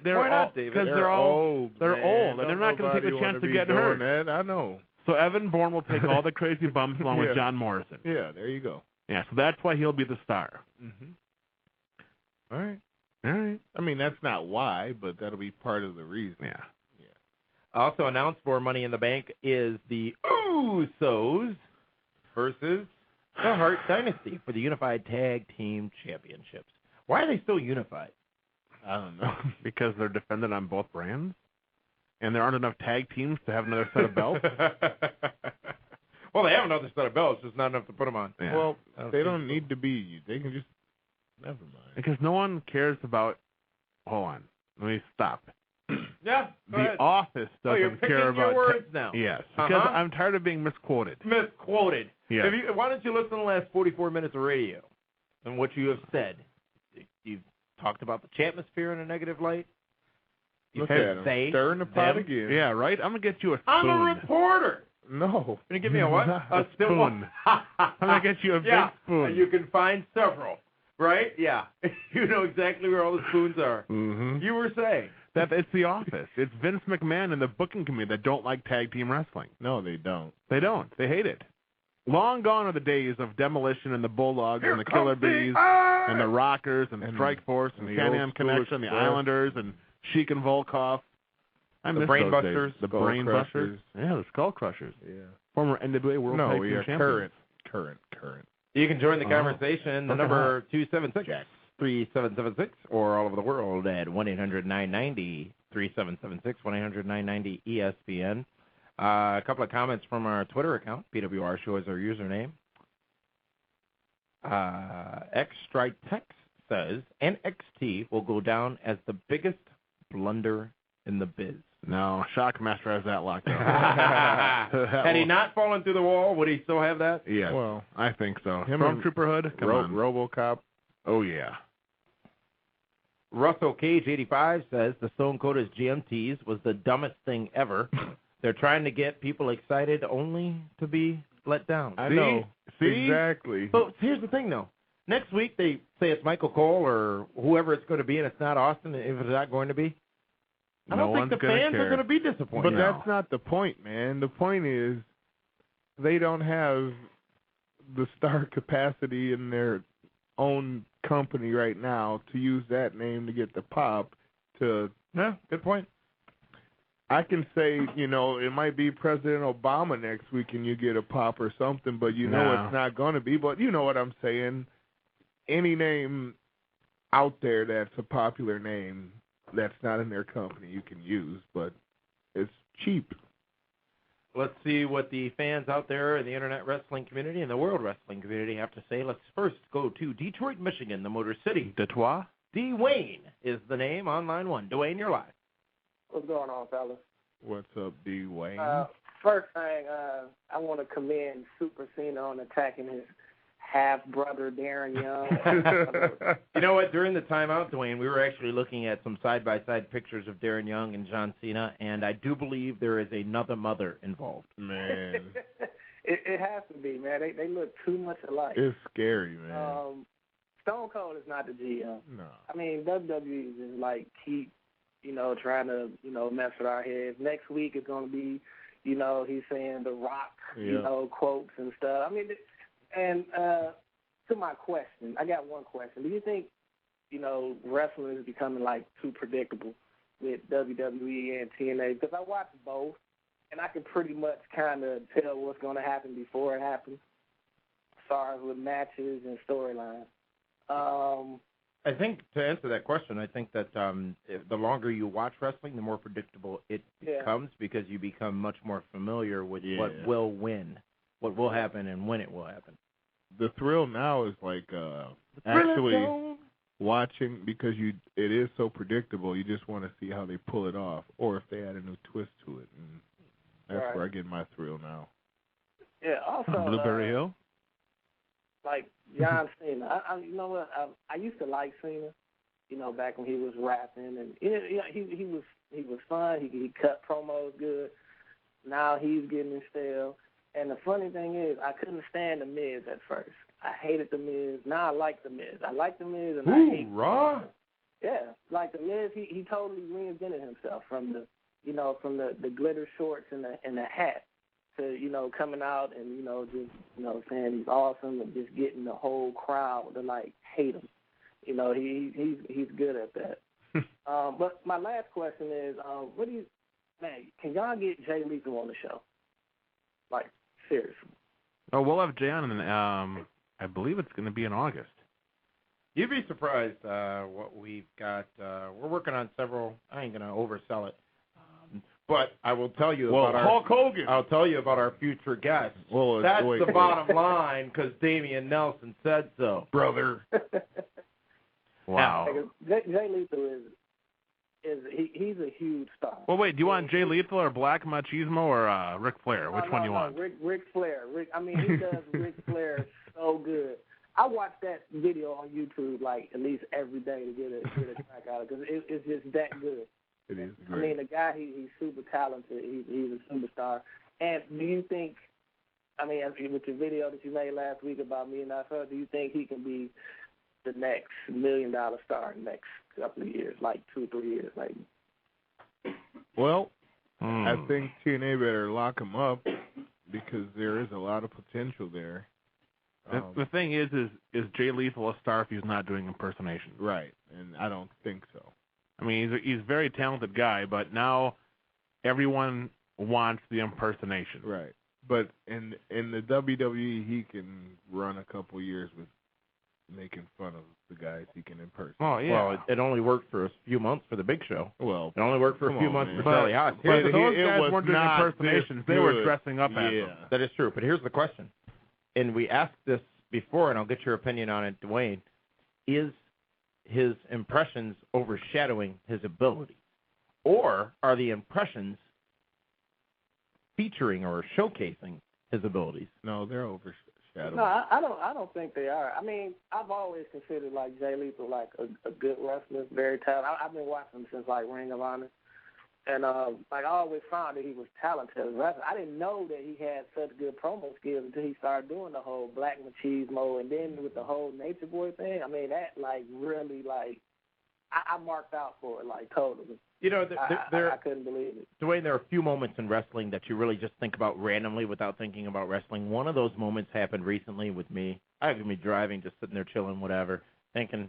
they're Why all not, David? because they're old, and they're not going to take a chance of getting hurt. That. I know. So Evan Bourne will take all the crazy bumps along with John Morrison. Yeah, there you go. Yeah, so that's why he'll be the star. Mm-hmm. All right. All right. I mean, that's not why, but that'll be part of the reason. Yeah. Also announced for Money in the Bank is the Usos versus the Hart Dynasty for the Unified Tag Team Championships. Why are they still unified? I don't know. Because they're defended on both brands, and there aren't enough tag teams to have another set of belts. Well, they have another set of belts, just not enough to put them on. Yeah. Well, they don't need to be. They can just. Never mind. Because no one cares about. Hold on. Let me stop. Yeah, go ahead. The Office doesn't you're picking care about. your words now. Yes, because I'm tired of being misquoted. Misquoted. Yeah. Why don't you listen to the last 44 minutes of radio and what you have said? You've talked about the Chatmosphere in a negative light. Look at him. Stirring the pot again. Yeah, right? I'm going to get you a spoon. I'm a reporter. No. Can you give me a what? A spoon. I'm going to get you a big spoon. You can find several, right? Yeah. You know exactly where all the spoons are. Mm-hmm. You were saying. That it's the Office. It's Vince McMahon and the booking committee that don't like tag team wrestling. No, they don't. They don't. They hate it. Long gone are the days of Demolition and the Bulldogs and the Killer Bees and the Rockers and Strike Force and Can-Am Connection, the Islanders and Sheik and Volkov. I miss the Brain those Busters. days. The Skull Brain Crushers. Busters. Yeah, the Skull Crushers. Yeah. Former NWA World Tag Team Champions. Current. You can join the conversation. The Okay. number 276-3776 or all over the world at 1-800-990-3776, 1-800-990-ESPN. A couple of comments from our Twitter account. PWR Show is our username. X-Strike Tex says, NXT will go down as the biggest blunder in the biz. No, Shockmaster has that locked down. Had he not fallen through the wall, would he still have that? Yes. Well, I think so. him and Stormtrooper Hood? Come on. RoboCop. Oh, yeah. Russell Cage 85 says the Stone Cold as GMTs was the dumbest thing ever. They're trying to get people excited only to be let down. I know. See? Exactly. So here's the thing, though. Next week they say it's Michael Cole or whoever it's going to be, and it's not Austin. If it's not going to be, I don't think the fans are going to be disappointed. But that's not the point, man. The point is they don't have the star capacity in their own company right now to use that name to get the pop. Yeah, good point. I can say, it might be President Obama next week and you get a pop or something, but it's not going to be. But you know what I'm saying. Any name out there that's a popular name that's not in their company you can use, but it's cheap. Let's see what the fans out there in the Internet wrestling community and the world wrestling community have to say. Let's first go to Detroit, Michigan, the Motor City. Detroit? Dwayne is the name on line 1. Dwayne, you're live. What's going on, fellas? What's up, Dwayne? First thing, I want to commend Super Cena on attacking his half-brother, Darren Young. You know what? During the timeout, Dwayne, we were actually looking at some side-by-side pictures of Darren Young and John Cena, and I do believe there is another mother involved. Man. It has to be, man. They look too much alike. It's scary, man. Stone Cold is not the GM. No. I mean, WWE is like keep, trying to, mess with our heads. Next week is going to be, he's saying The Rock, quotes and stuff. I mean, and to my question, I got one question. Do you think, wrestling is becoming like too predictable with WWE and TNA? Because I watch both, and I can pretty much kind of tell what's going to happen before it happens, as far as with matches and storylines. I think to answer that question, I think that the longer you watch wrestling, the more predictable it becomes because you become much more familiar with what will win, what will happen, and when it will happen. The thrill now is like actually watching because it is so predictable. You just want to see how they pull it off, or if they add a new twist to it, and that's where I get my thrill now. Yeah. Also, Blueberry Hill. Like John Cena, you know what? I used to like Cena, back when he was rapping, and he was fun. He cut promos good. Now he's getting stale. And the funny thing is, I couldn't stand The Miz at first. I hated The Miz. Now I like The Miz. I like The Miz, and I hate Raw. Yeah, like The Miz, he totally reinvented himself from the glitter shorts and the hat to, coming out and, just, saying he's awesome and just getting the whole crowd to, like, hate him. He's good at that. But my last question is, can y'all get Jay Lethal on the show? Like, seriously. Oh, we'll have Jay on, I believe it's going to be in August. You'd be surprised what we've got. We're working on several. I ain't going to oversell it. But I will tell you about Hulk Hogan. I'll tell you about our future guests. Well, that's the bottom line because Damian Nelson said so, brother. Wow. Jay Lethal he's a huge star. Well, wait, do you want Jay Lethal or Black Machismo or Ric Flair? Which one do you want? Ric Flair. He does Ric Flair so good. I watch that video on YouTube like at least every day to get a track out of it because it's just that good. It is great. I mean, the guy, he's super talented. He's a superstar. And do you think, with your video that you made last week about me and I, do you think he can be the next $1 million star in the next couple of years, like 2-3 years, maybe? Well, I think TNA better lock him up because there is a lot of potential there. The thing is Jay Lethal a star if he's not doing impersonation? Right, and I don't think so. I mean, he's a very talented guy, but now everyone wants the impersonation. Right. But in the WWE, he can run a couple years with making fun of the guys he can impersonate. Oh, yeah. Well, it only worked for a few months for the Big Show. Well, it only worked for a few months for Charlie Haas. But those guys weren't doing impersonations. They were dressing up as them. That is true. But here's the question. And we asked this before, and I'll get your opinion on it, Dwayne. Is his impressions overshadowing his ability? Or are the impressions featuring or showcasing his abilities? No, they're overshadowing. No, I don't think they are. I mean, I've always considered like Jay Lethal like a good wrestler, very talented. I've been watching him since like Ring of Honor. And like I always found that he was talented as a wrestler. I didn't know that he had such good promo skills until he started doing the whole Black Machismo, and then with the whole Nature Boy thing. I mean, that like really like I marked out for it like totally. You know, I couldn't believe it. Dwayne, there are a few moments in wrestling that you really just think about randomly without thinking about wrestling. One of those moments happened recently with me. I could be driving, just sitting there chilling, whatever, thinking,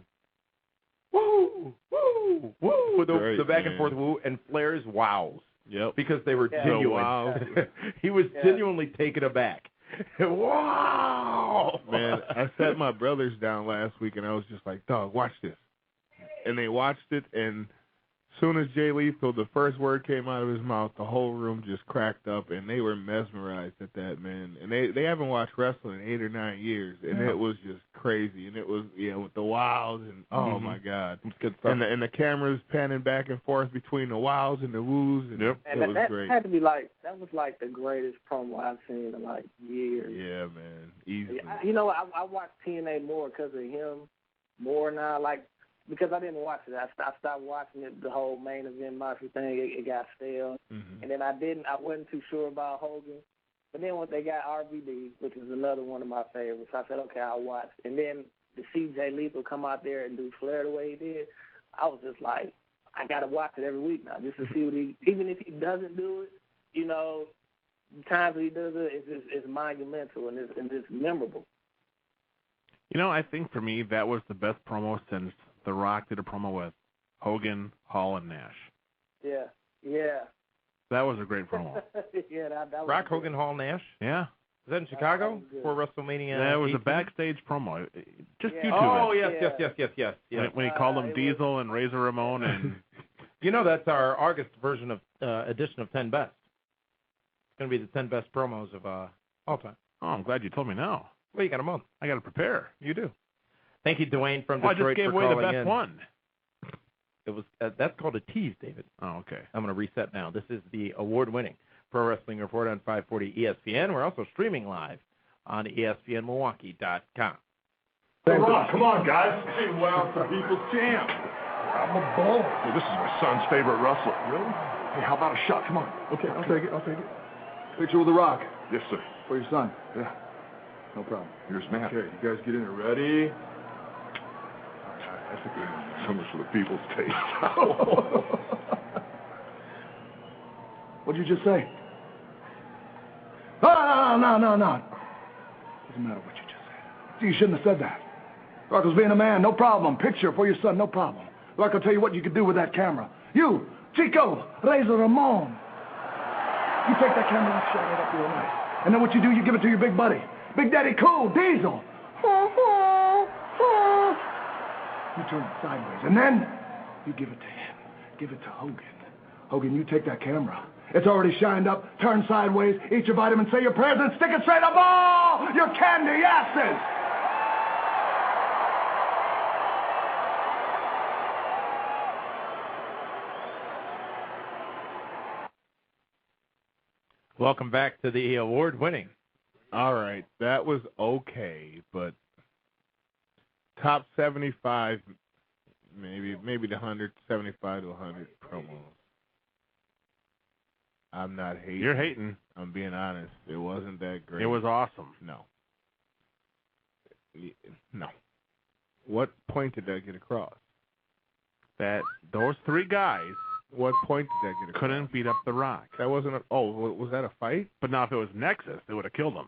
woo, woo, woo, the back and forth woo, and Flair's wows. Yep. Because they were genuine. Wow. He was genuinely taken aback. Wow! Man, I sat my brothers down last week, and I was just like, dog, watch this. And they watched it, and as soon as Jay Lethal, the first word came out of his mouth, the whole room just cracked up, and they were mesmerized at that, man. And they haven't watched wrestling in 8 or 9 years, and it was just crazy. And it was, with the wows, and oh, my God. It's good stuff. And the cameras panning back and forth between the wows and the woos, and it was great. Had to be like, that was like the greatest promo I've seen in like years. Yeah, man, easily. I watch TNA more because of him, more now, like, because I didn't watch it. I stopped watching it, the whole main event Moxley thing. It got stale. Mm-hmm. And then I wasn't too sure about Hogan. But then when they got RVD, which is another one of my favorites, I said, okay, I'll watch. And then to see Jay Lethal come out there and do Flair the way he did, I was just like, I got to watch it every week now just to see what even if he doesn't do it, the times he does it, it's monumental and it's memorable. I think for me that was the best promo since The Rock did a promo with Hogan, Hall, and Nash. Yeah. That was a great promo. Yeah, that was Rock, good. Hogan, Hall, Nash? Yeah. Was that in Chicago for WrestleMania? That was 18? a backstage promo. Just Yeah. YouTube it. Yes. When he called him Diesel and Razor Ramon and... That's our August version of edition of 10 Best. It's going to be the 10 best promos of all time. Oh, I'm glad you told me now. Well, you got a month. I got to prepare. You do. Thank you, Dwayne from I Detroit, just gave for away the calling best in. one. It was that's called a tease, David. Oh, okay. I'm going to reset now. This is the award-winning Pro Wrestling Report on 540 ESPN. We're also streaming live on ESPNMilwaukee.com. Come on, guys. Hey, well, it's the people's champ. I'm a bull. Hey, this is my son's favorite wrestler. Really? Hey, how about a shot? Come on. Okay, I'll take it. Picture with The Rock. Yes, sir. For your son. Yeah. No problem. Here's Matt. Okay, you guys get in there. Ready? That's a good one. So much for the people's taste. What'd you just say? No. Doesn't matter what you just said. See, you shouldn't have said that. Rock was being a man, no problem. Picture for your son, no problem. Rock will tell you what you could do with that camera. You, Chico, Razor Ramon. You take that camera and shut it up real nice. And then what you do, you give it to your big buddy. Big Daddy Cool, Diesel. You turn it sideways, and then you give it to him. Give it to Hogan. Hogan, you take that camera. It's already shined up. Turn sideways, eat your vitamin, say your prayers, and stick it straight up all your candy asses. Welcome back to the award-winning. All right, that was okay, but top 75, maybe the 175 to 100 promos. I'm not hating. You're hating. I'm being honest. It wasn't that great. It was awesome. No. What point did that get across? That those three guys What point did that get across? couldn't beat up The Rock. That wasn't was that a fight? But now if it was Nexus, they would have killed him.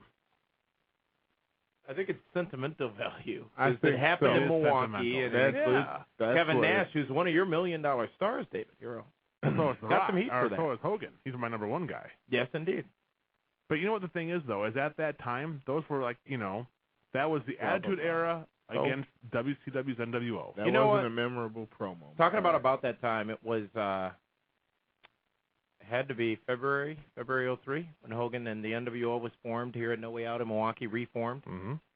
I think it's sentimental value. I It think happened so. in Milwaukee, and That's it includes that's Kevin what Nash, who's one of your $1 million stars, David. You're So is The got Rock, some heat for or that. so is Hogan. He's my number one guy. Yes, indeed. But you know what the thing is, though, is at that time, those were like, that was the Attitude Era against WCW's NWO. That You know wasn't what? a memorable promo. Talking about that time, it was had to be February 03, when Hogan and the NWO was formed here at No Way Out in Milwaukee, reformed,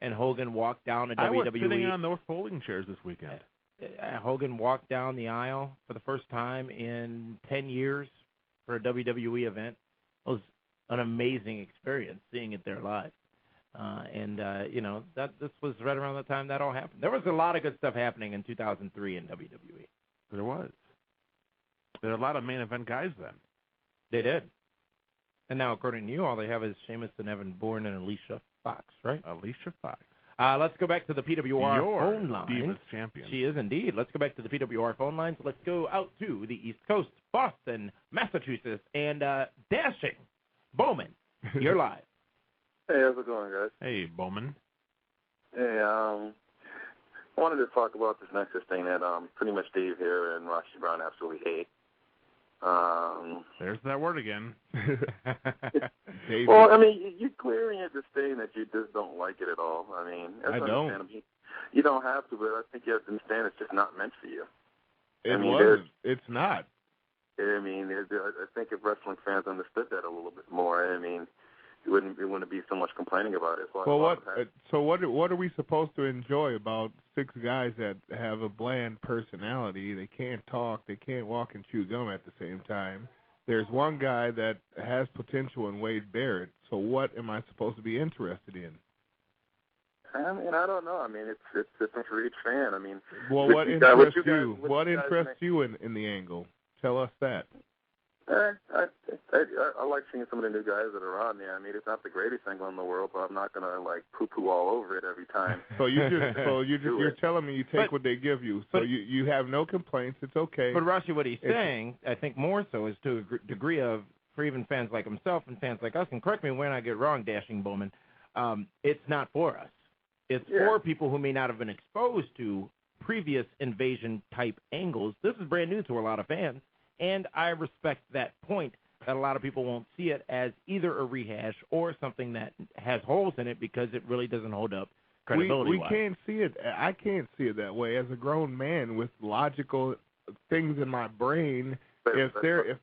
and Hogan walked down to I was WWE. sitting on those folding chairs this weekend. Hogan walked down the aisle for the first time in 10 years for a WWE event. It was an amazing experience seeing it there live. This was right around the time that all happened. There was a lot of good stuff happening in 2003 in WWE. There was. There were a lot of main event guys then. They did. And now, according to you, all they have is Sheamus and Evan Bourne and Alicia Fox, right? Alicia Fox. Let's go back to the PWR phone line. Divas champion. She is indeed. Let's go back to the PWR phone lines. Let's go out to the East Coast, Boston, Massachusetts, and Dashing Bowman. You're live. Hey, how's it going, guys? Hey, Bowman. Hey, I wanted to talk about this Nexus thing that pretty much Dave here and Rashi Brown absolutely hate. There's that word again. Well, I mean, you're clearing it to saying that you just don't like it at all. I mean, I don't. You don't have to, but I think you have to understand it's just not meant for you. It's not. I mean, I think if wrestling fans understood that a little bit more, I mean, it wouldn't be so much complaining about it. So what are we supposed to enjoy about 6 guys that have a bland personality? They can't talk, they can't walk and chew gum at the same time. There's one guy that has potential in Wade Barrett. So what am I supposed to be interested in? I mean, I don't know. I mean, it's different for each fan. I mean, well, what interests you? What interests you in the angle? Tell us that. I like seeing some of the new guys that are on there. I mean, it's not the greatest angle in the world, but I'm not gonna like poo-poo all over it every time. You're telling me you take what they give you. So you have no complaints. It's okay. But Rashi, what he's saying, I think more so, is to a degree of, for even fans like himself and fans like us. And correct me when I get wrong, Dashing Bowman. It's not for us. It's for people who may not have been exposed to previous invasion type angles. This is brand new to a lot of fans. And I respect that point, that a lot of people won't see it as either a rehash or something that has holes in it because it really doesn't hold up credibility-wise. We can't see it. I can't see it that way. As a grown man with logical things in my brain, if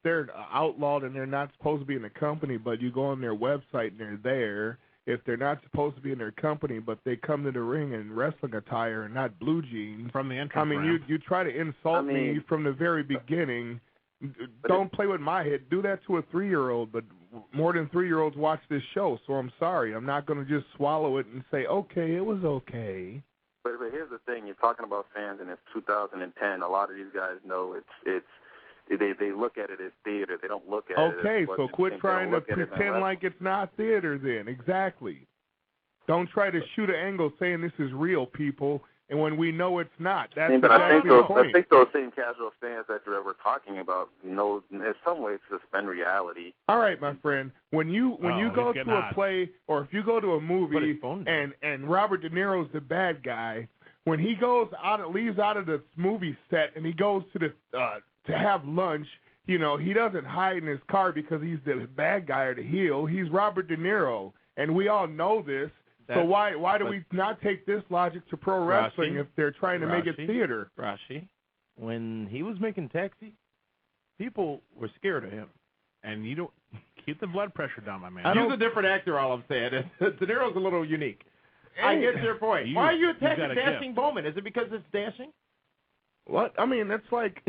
they're outlawed and they're not supposed to be in the company, but you go on their website and they're there, if they're not supposed to be in their company, but they come to the ring in wrestling attire and not blue jeans. From the entrance I mean, ramp. you try to insult me from the very beginning. Don't play with my head. Do that to a 3-year-old, but more than 3-year-olds watch this show, so I'm sorry. I'm not going to just swallow it and say, okay, it was okay. But here's the thing. You're talking about fans, and it's 2010. A lot of these guys know they look at it as theater. They don't look at it as okay, so quit trying to pretend like it's not theater then. Exactly. Don't try to shoot an angle saying this is real, people. And when we know it's not, that's exactly the point. I think those same casual fans that we're talking about know in some ways suspend reality. All right, my friend. When you go to a play or if you go to a movie and Robert De Niro's the bad guy, when he leaves out of the movie set and he goes to to have lunch, he doesn't hide in his car because he's the bad guy or the heel. He's Robert De Niro, and we all know this. So why do we not take this logic to pro wrestling if they're trying to make it theater? Rashi, when he was making Taxi, people were scared of him. And you don't keep the blood pressure down, my man. He's a different actor, all I'm saying. De Niro's a little unique. Hey, I get your point. Why are you attacking Dashing Bowman? Is it because it's dashing? What? I mean, it's like...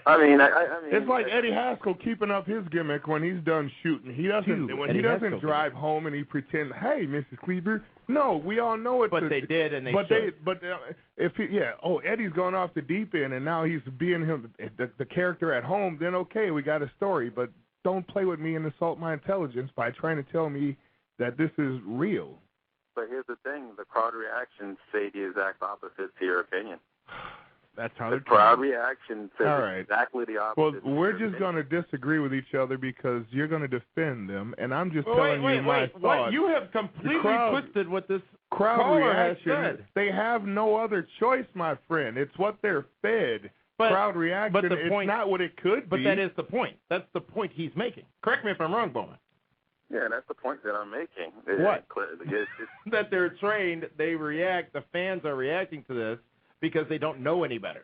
I mean, it's like Eddie Haskell keeping up his gimmick when he's done shooting. He doesn't drive home and he pretends, "Hey, Mrs. Kleber." No, we all know it. But they did, and Eddie's gone off the deep end, and now he's being the character at home. Then okay, we got a story. But don't play with me and insult my intelligence by trying to tell me that this is real. But here's the thing: the crowd reactions say the exact opposite to your opinion. That's how the crowd reaction says exactly the opposite. Well, we're just going to disagree with each other because you're going to defend them, and I'm just telling you my thoughts. What? You have completely twisted what this crowd reaction. They have no other choice, my friend. It's what they're fed. Crowd reaction. But it's not what it could be. But that is the point. That's the point he's making. Correct me if I'm wrong, Bowman. Yeah, that's the point that I'm making. What? That they're trained. They react. The fans are reacting to this because they don't know any better.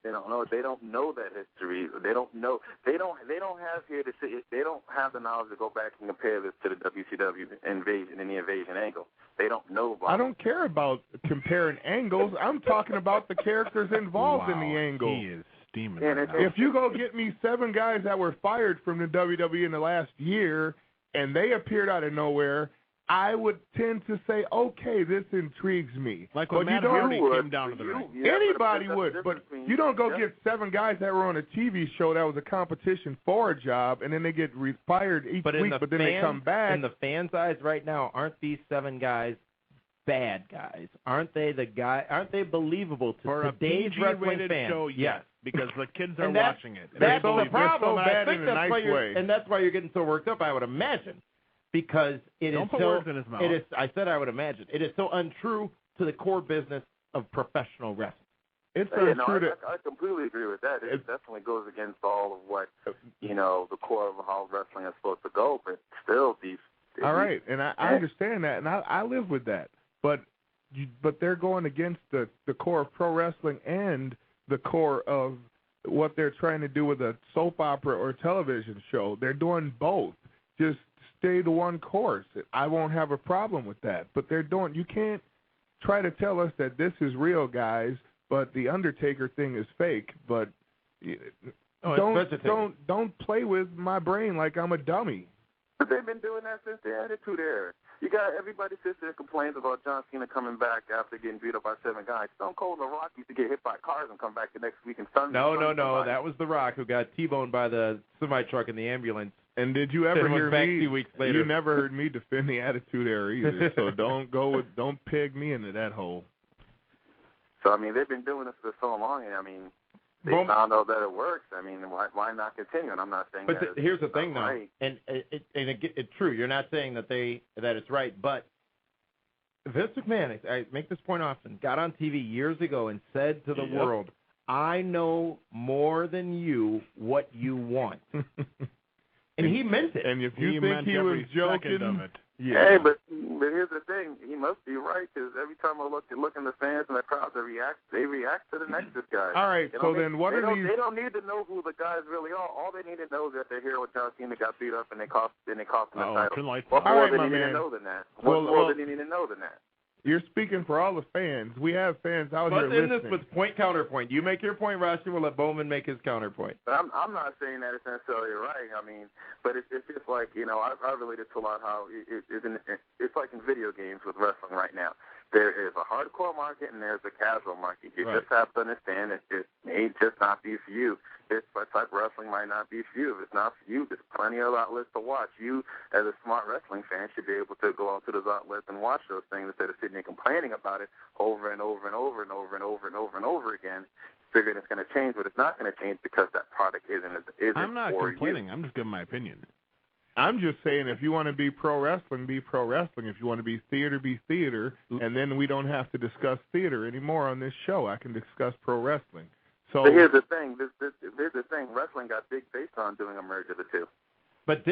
They don't know. They don't know that history. They don't know. They don't have here to say. They don't have the knowledge to go back and compare this to the WCW invasion and the invasion angle. They don't know about. I don't care about comparing angles. I'm talking about the characters involved in the angle. He is steaming. If you go get me 7 guys that were fired from the WWE in the last year, and they appeared out of nowhere, I would tend to say, okay, this intrigues me. Like when Matt Hardy came down to the ring. Anybody would, but you don't go get 7 guys that were on a TV show that was a competition for a job, and then they get fired each week, but then they come back. In the fans' eyes right now, aren't these 7 guys bad guys? Aren't they Aren't they believable to for today's a wrestling PG-rated fans? show? Yes, because the kids are and watching it. That's the problem. So bad I think in a that's nice way. and that's why you're getting so worked up. I would imagine, because Don't put words in his mouth. It is. I said I would imagine. It is so untrue to the core business of professional wrestling. It's untrue. I completely agree with that. It definitely goes against all of what the core of how wrestling is supposed to go. But still, all right, and I understand that, and I live with that. But they're going against the core of pro wrestling and the core of what they're trying to do with a soap opera or television show. They're doing both. Just stay to one course. I won't have a problem with that. But you can't try to tell us that this is real, guys, but the Undertaker thing is fake. But don't play with my brain like I'm a dummy. But they've been doing that since the Attitude Era. You got everybody sits there and complains about John Cena coming back after getting beat up by 7 guys. Stone Cold and The Rock used to get hit by cars and come back the next week and stun. No. That was The Rock who got T-boned by the semi-truck in the ambulance. And did you ever hear me? 2 weeks later. You never heard me defend the Attitude Era either. So don't peg me into that hole. So I mean, they've been doing this for so long, and I mean, they found out that it works. I mean, why not continue? And I'm not saying. But that here's the thing, though, right. and it's true. You're not saying that it's right, but Vince McMahon, I make this point often, got on TV years ago and said to the world, "I know more than you what you want." And he meant it. And if you think he was joking, hey, but here's the thing: he must be right, because every time I look in the fans and the crowd, they react to the Nexus guys. All right, They so don't then need, what they are don't, these? They don't need to know who the guys really are. All they need to know is that they hear what John Cena got beat up and they cost him the title. What more do they need to know than that? What more do they need to know than that? You're speaking for all the fans. We have fans out here listening. But in this was point counterpoint. You make your point, Rashi. We'll let Bowman make his counterpoint. But I'm not saying that it's necessarily right. I mean, but it's just like, I related to a lot how it's like in video games with wrestling right now. There is a hardcore market and there's a casual market. You just have to understand that it may just not be for you. This type of wrestling might not be for you. If it's not for you, there's plenty of outlets to watch. You, as a smart wrestling fan, should be able to go out to those outlets and watch those things instead of sitting there complaining about it over and over and over and over and over and over and over again, figuring it's going to change, but it's not going to change because that product isn't I'm not for complaining. you. I'm just giving my opinion. I'm just saying, if you want to be pro wrestling, be pro wrestling. If you want to be theater, and then we don't have to discuss theater anymore on this show. I can discuss pro wrestling. So but here's the thing. Wrestling got big based on doing a merger of the two. But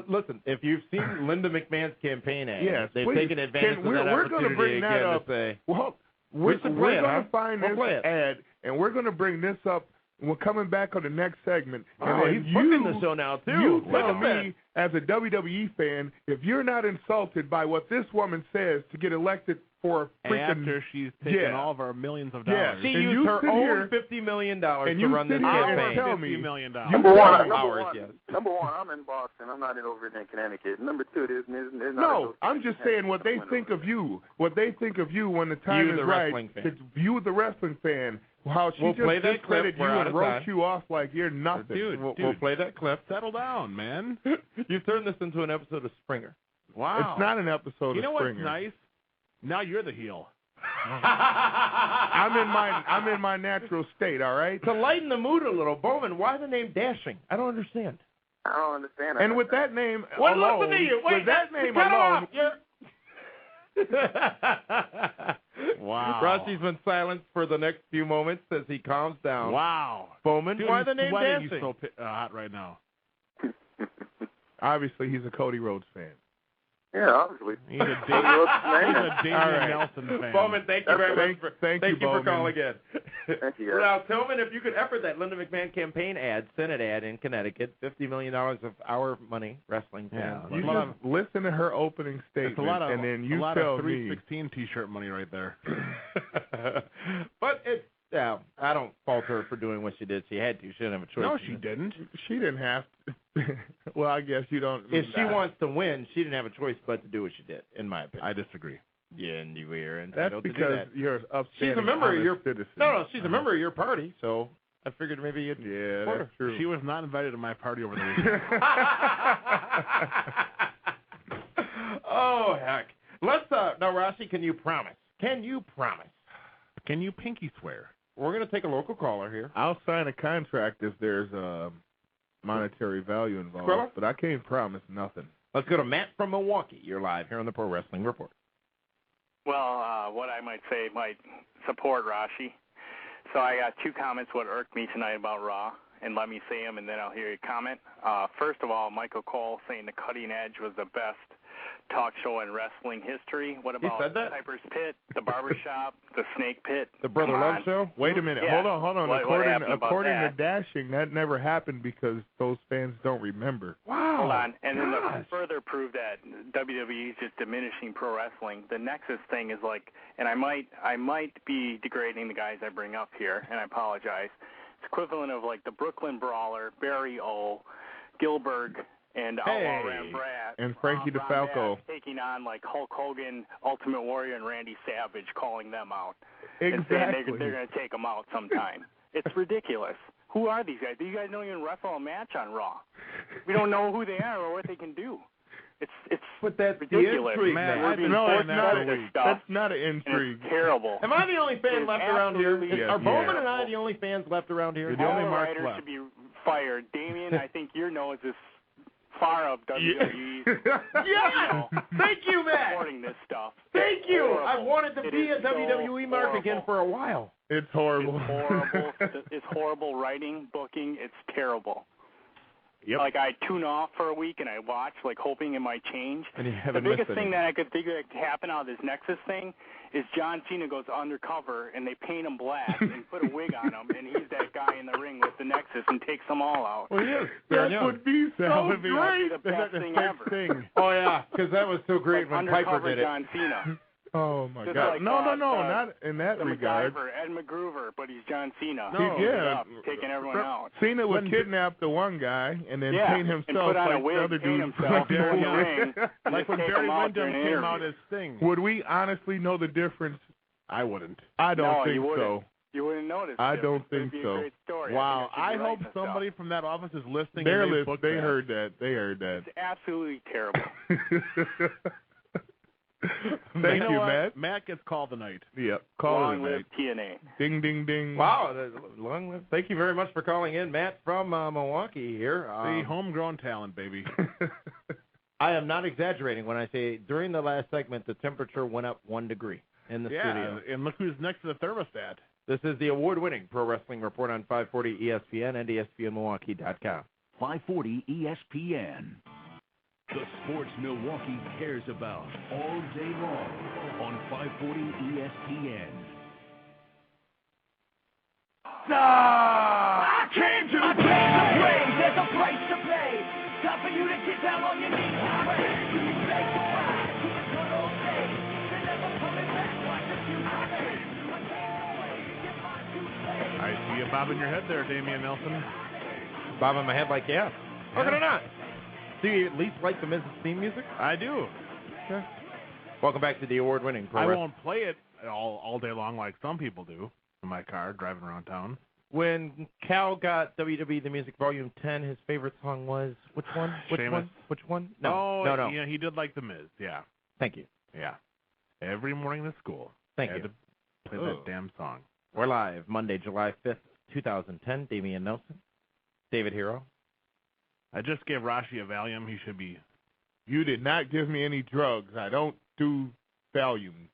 listen, if you've seen Linda McMahon's campaign ad, they've please, taken advantage of that we're going to bring that up. We're going to find this ad, and we're going to bring this up. We're coming back on the next segment. Oh, and he's booking the show now, too. You tell me, as a WWE fan, if you're not insulted by what this woman says to get elected for freaking... After she's taken all of our millions of dollars. She used her own $50 million to run this campaign. Tell me, $50 million. Number one, I'm in Boston. I'm not over in Connecticut. Number two, there's not... No, I'm just saying what they think of you. What they think of you when the time is right. To view the wrestling fan. How she just discredited you and wrote you off like you're nothing. Dude, we'll play that clip. Settle down, man. You turned this into an episode of Springer. Wow. It's not an episode of Springer. You know what's nice? Now you're the heel. I'm in my natural state, all right? To lighten the mood a little, Bowman, why the name Dashing? I don't understand. I don't understand. And with that name alone, with that name alone... Wow. Rachi's been silent for the next few moments as he calms down. Wow. Bowman, dude, why the name Dancing? He's so hot right now. Obviously, he's a Cody Rhodes fan. Yeah, obviously. He's a Damian Nelson fan. Bowman, thank you very much. Thank you for calling in. Thank you, guys. Now, Tillman, if you could effort that Linda McMahon campaign ad, Senate ad in Connecticut, $50 million of our money, wrestling fans. You just listen to her opening statement, and then you tell me. 316 T-shirt money right there. But I don't fault her for doing what she did. She had to. She didn't have a choice. No, she didn't. She didn't have to. Well, I guess you don't. If she wants to win, she didn't have a choice but to do what she did, in my opinion. I disagree. Yeah, and you were That's entitled to do because that. you're upstanding, She's a member of your citizen. No, she's a member of your party, so I figured maybe you'd Yeah, support that's her. true. She was not invited to my party over the weekend. Oh, heck. Let's, now, Rossi, can you promise? Can you promise? Can you pinky swear? We're going to take a local caller here. I'll sign a contract if there's monetary value involved, Squilla? but I can't promise nothing. Let's go to Matt from Milwaukee. You're live here on the Pro Wrestling Report. Well, what I might say might support Rashi. So I got two comments what irked me tonight about Raw, and let me say them, and then I'll hear your comment. First of all, Michael Cole saying the Cutting Edge was the best talk show in wrestling history. What about said that? Piper's Pit, the Barbershop, the Snake Pit? The Brother Come Love on. Show? Wait a minute. Yeah. Hold on. What happened about According that? to Dashing, that never happened because those fans don't remember. Wow. Hold on. And then to further prove that WWE is just diminishing pro wrestling, the Nexus thing is like, and I might be degrading the guys I bring up here, and I apologize. It's equivalent of like the Brooklyn Brawler, Barry O, Gilbert, and Outlaw Rambrat, And Frankie DeFalco. taking on like Hulk Hogan, Ultimate Warrior, and Randy Savage, calling them out. Exactly. And saying they're going to take them out sometime. It's ridiculous. Who are these guys? These guys don't even wrestle a match on Raw. We don't know who they are or what they can do. It's But that's ridiculous. the intrigue, Man, man. we're being No, forced it's not. into this stuff, That's not an and intrigue. it's terrible. Am I the only fan It's left around here? absolutely Yes, Are Bowman yeah. and I the only fans left around here? You're the All only the Mark writers left. should be fired. Damien, I think your nose is far of WWE. Yeah! Thank you, Matt! Supporting this stuff. Thank It's you! horrible. I've wanted to It be is a so WWE mark horrible. again for a while. It's horrible. It's horrible. It's horrible writing, booking. It's terrible. Yep. Like I tune off for a week and I watch, like hoping it might change. And you The haven't biggest missed thing any. that I could think that could happen out of this Nexus thing is John Cena goes undercover and they paint him black and put a wig on him, and he's that guy in the ring with the Nexus and takes them all out. Well, he is. That Yeah. would be So great. great. The best That's thing the ever. thing. Oh, yeah, because that was so great Like when Piper undercover did it. John Cena. Oh my Just God! like, No, uh, not in that The regard. MacGyver, Ed McGruver, but he's John Cena. No. Yeah, taking everyone out. Cena would kidnap the one guy and then Yeah, paint and himself put on a like wig, the other paint dude. himself, go in the ring, and Like just when take Barry him out Windham during an came out interview. as Sting. Would we honestly know the difference? I wouldn't. I don't No, think you wouldn't. so. You wouldn't notice. I it. don't It'd think be a so. great story. Wow. I I think hope should be writing somebody this from that office is listening. They're and they listening. booked They that. heard that. They heard that. stuff. It's absolutely terrible. Thank You know you, what? Matt. Matt gets called tonight. Yep. Call it a Long night. live TNA. Ding, ding, ding. Wow, long live. Thank you very much for calling in, Matt from Milwaukee here. The homegrown talent, baby. I am not exaggerating when I say during the last segment the temperature went up 1 degree in the studio. And look who's next to the thermostat. This is the award-winning Pro Wrestling Report on 540 ESPN and ESPNMilwaukee.com. 540 ESPN. The sports Milwaukee cares about all day long on 540 ESPN. I came to play. There's a price to pay. Time for you to get down on your knees and pray. You say goodbye to the good old days. They're never coming back. Watch the future fade. I can't away. Get my two days. I see you bobbing your head there, Damian Nelson. Bobbing my head like, yeah. How can I not? Do you at least like the Miz's theme music? I do. Okay. Welcome back to the award-winning Pro I Wrestling. won't play it all day long like some people do in my car driving around town. When Cal got WWE The Music Volume 10, his favorite song was which one? Which Seamus. one? Which one? No, Oh, no. Yeah, he did like the Miz. Yeah, Thank you. yeah. Every morning at school, Thank I had you. to play that damn song. We're live Monday, July 5th, 2010. Damian Nelson, David Hero. I just gave Rashi a Valium. He should be. You did not give me any drugs. I don't do Valiums.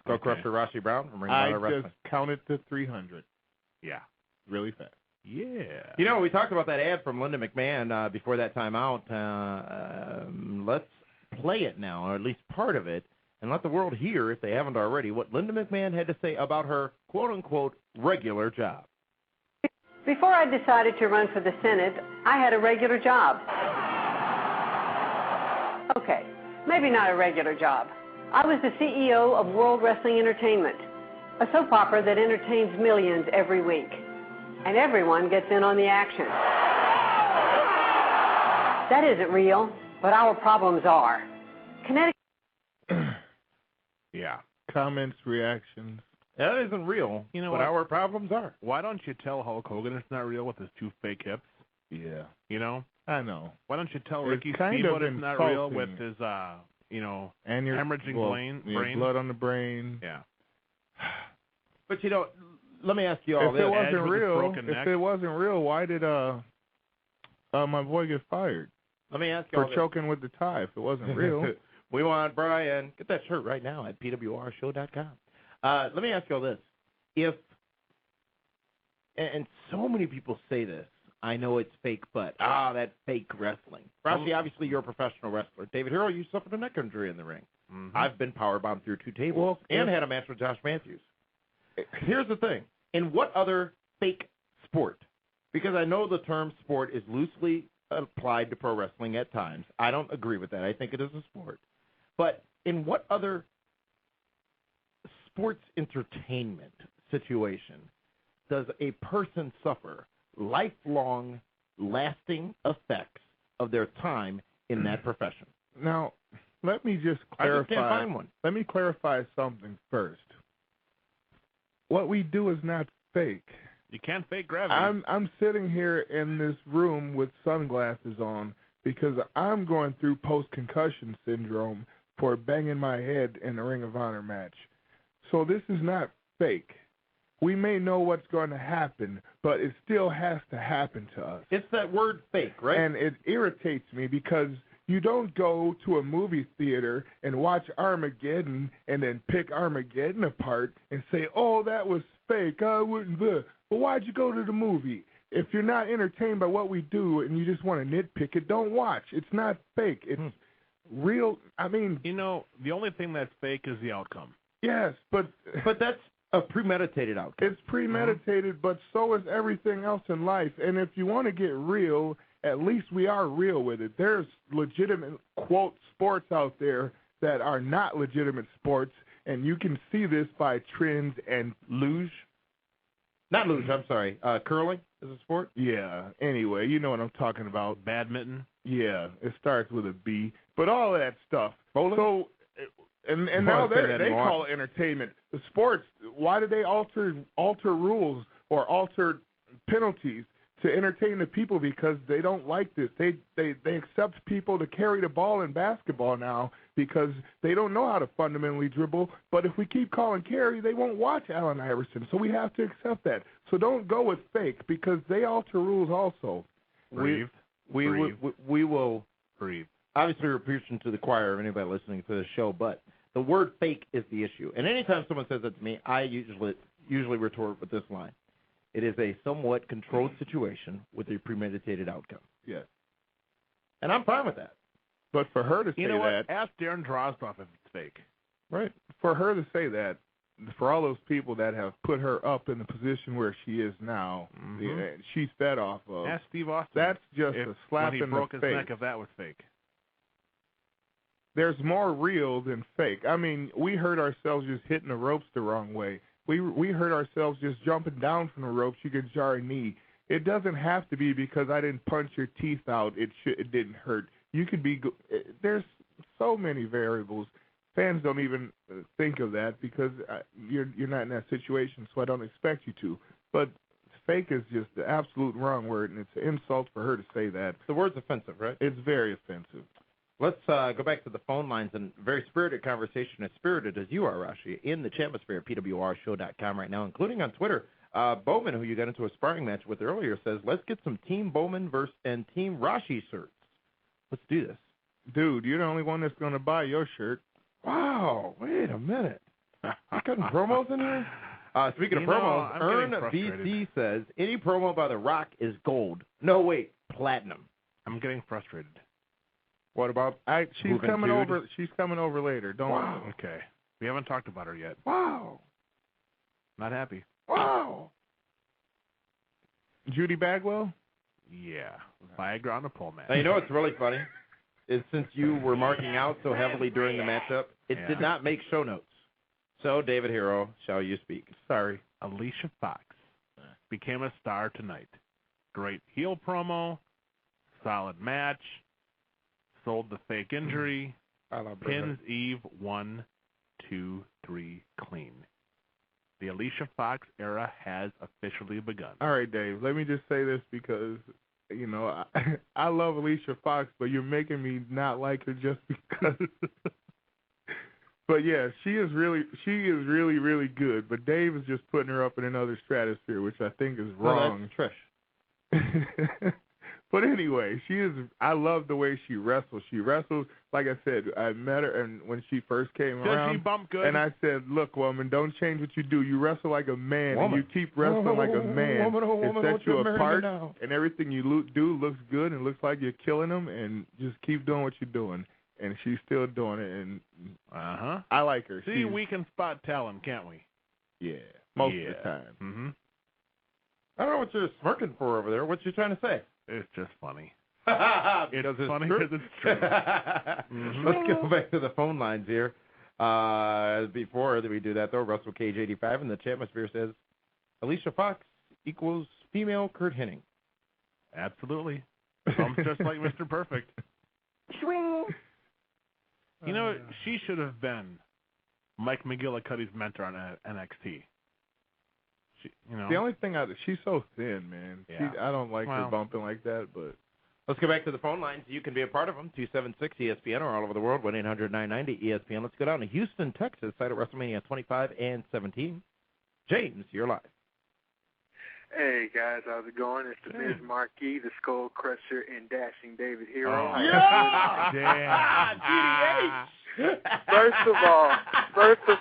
Go Okay. Crusher Rossi Brown from Ring I Honor Wrestling. just counted to 300 Yeah. really fast. Yeah. You know, we talked about that ad from Linda McMahon before that time out. Let's play it now, or at least part of it, and let the world hear, if they haven't already, what Linda McMahon had to say about her quote-unquote regular job. Before I decided to run for the Senate, I had a regular job. Okay, maybe not a regular job. I was the CEO of World Wrestling Entertainment, a soap opera that entertains millions every week. And everyone gets in on the action. That isn't real, but our problems are. Connecticut. Yeah. Comments, reactions. That isn't real, You know but what? our problems are. Why don't you tell Hulk Hogan it's not real with his 2 fake hips? Yeah. You know? I know. Why don't you tell It's Ricky kind Steamboat of it's not real insulting. with his, And your hemorrhaging brain? blood on the brain. Yeah. But, let me ask you all If this. it wasn't Edge with his real, broken neck. if it wasn't real, why did my boy get fired Let me ask you for all this. choking with the tie? If it wasn't real, We want Brian. Get that shirt right now at pwrshow.com. Let me ask you all this. If, and so many people say this, I know it's fake, but, that fake wrestling. Rashi, obviously you're a professional wrestler. David Hero, you suffered a neck injury in the ring. Mm-hmm. I've been powerbombed through 2 tables and had a match with Josh Matthews. Here's the thing. In what other fake sport? Because I know the term sport is loosely applied to pro wrestling at times. I don't agree with that. I think it is a sport. But in what other sports entertainment situation does a person suffer lifelong, lasting effects of their time in that profession? now let me just I clarify. just can't find one. Let me clarify something first. What we do is not fake. You can't fake gravity. I'm sitting here in this room with sunglasses on because I'm going through post-concussion syndrome for banging my head in a Ring of Honor match. So this is not fake. We may know what's going to happen, but it still has to happen to us. It's that word fake, right? And it irritates me because you don't go to a movie theater and watch Armageddon and then pick Armageddon apart and say, oh, that was fake. I wouldn't. Well, why'd you go to the movie? If you're not entertained by what we do and you just want to nitpick it, don't watch. It's not fake. It's real. I mean, the only thing that's fake is the outcome. yes, but that's a premeditated outcome. it's premeditated, but so is everything else in life. And if you want to get real, at least we are real with it. There's legitimate, quote, sports out there that are not legitimate sports, and you can see this by trends and luge. Not luge, I'm sorry. Curling is a sport? Yeah, anyway, you know what I'm talking about. Badminton. Yeah, it starts with a B. But all of that stuff. Bowling? So, and You now wanna say that they anymore? call it entertainment. The sports, why do they alter rules or alter penalties to entertain the people? Because they don't like this. They accept people to carry the ball in basketball now because they don't know how to fundamentally dribble. But if we keep calling carry, they won't watch Allen Iverson. So we have to accept that. So don't go with fake because they alter rules also. Breathe. We will Breathe. obviously we're preaching to the choir of anybody listening to this show, but the word fake is the issue. And anytime someone says that to me, I usually retort with this line. It is a somewhat controlled situation with a premeditated outcome. Yes. And I'm fine with that. But for her to say You know that, what? Ask Darren Drozdoff if it's fake. right? For her to say that, for all those people that have put her up in the position where she is now, she's fed off of. Ask Steve Austin. That's just if, a slap when he in broke the his face. neck, if that was fake. There's more real than fake. I mean, we hurt ourselves just hitting the ropes the wrong way. We hurt ourselves just jumping down from the ropes. You get jar a knee. It doesn't have to be because I didn't punch your teeth out. It didn't hurt. You could be. There's so many variables. Fans don't even think of that because you're not in that situation, so I don't expect you to. But fake is just the absolute wrong word, and it's an insult for her to say that. The word's offensive, right? It's very offensive. Let's go back to the phone lines and very spirited conversation, as spirited as you are, Rashi, in the chatmosphere at pwrshow.com right now, including on Twitter. Bowman, who you got into a sparring match with earlier, says, let's get some Team Bowman and Team Rashi shirts. Let's do this. Dude, you're the only one that's going to buy your shirt. Wow, wait a minute. You cutting promos in here? Speaking of promos, Earn BC says, any promo by The Rock is gold. No, wait, platinum. I'm getting frustrated. What about She's coming over. She's coming over later. Don't. Wow. Okay. We haven't talked about her yet. Wow. Not happy. Wow. Judy Bagwell? Yeah. Viagra on a pole match. Now, you know what's really funny? Is since you were marking out so heavily during the matchup, it did not make show notes. So, David Hero, shall you speak? Sorry. Alicia Fox became a star tonight. Great heel promo, solid match, sold the fake injury. Pins Bret. Eve 1, 2, 3 clean. The Alicia Fox era has officially begun. All right, Dave, let me just say this because, you know, I love Alicia Fox, but you're making me not like her just because. But, yeah, she is really, really good. But Dave is just putting her up in another stratosphere, which I think is wrong. No, that's Trish. But anyway, I love the way she wrestles. She wrestles, like I said, I met her and when she first came around. Does she bump good? And I said, look, woman, don't change what you do. You wrestle like a man, and you keep wrestling like a man. It sets you apart, and everything you do looks good and looks like you're killing them, and just keep doing what you're doing. And she's still doing it, and I like her. See, we can spot talent, can't we? Yeah, most of the time. Mm-hmm. I don't know what you're smirking for over there. What you trying to say? It's just funny. It's funny because it's true. Mm-hmm. Let's go back to the phone lines here. Before we do that, though, Russell Cage 85 in the Chatmosphere says, Alicia Fox equals female Kurt Hennig. Absolutely. Sounds just like Mr. Perfect. Swing. You know, she should have been Mike McGillicuddy's mentor on NXT. The only thing she's so thin, man. Yeah. I don't like her bumping like that, but. Let's go back to the phone lines. You can be a part of them, 276-ESPN or all over the world, 1-800-990-ESPN. Let's go down to Houston, Texas, site of WrestleMania 25 and 17. James, you're live. Hey, guys, how's it going? It's the Miz Marquis, the Skull Crusher, and Dashing David Hero. GDH! First of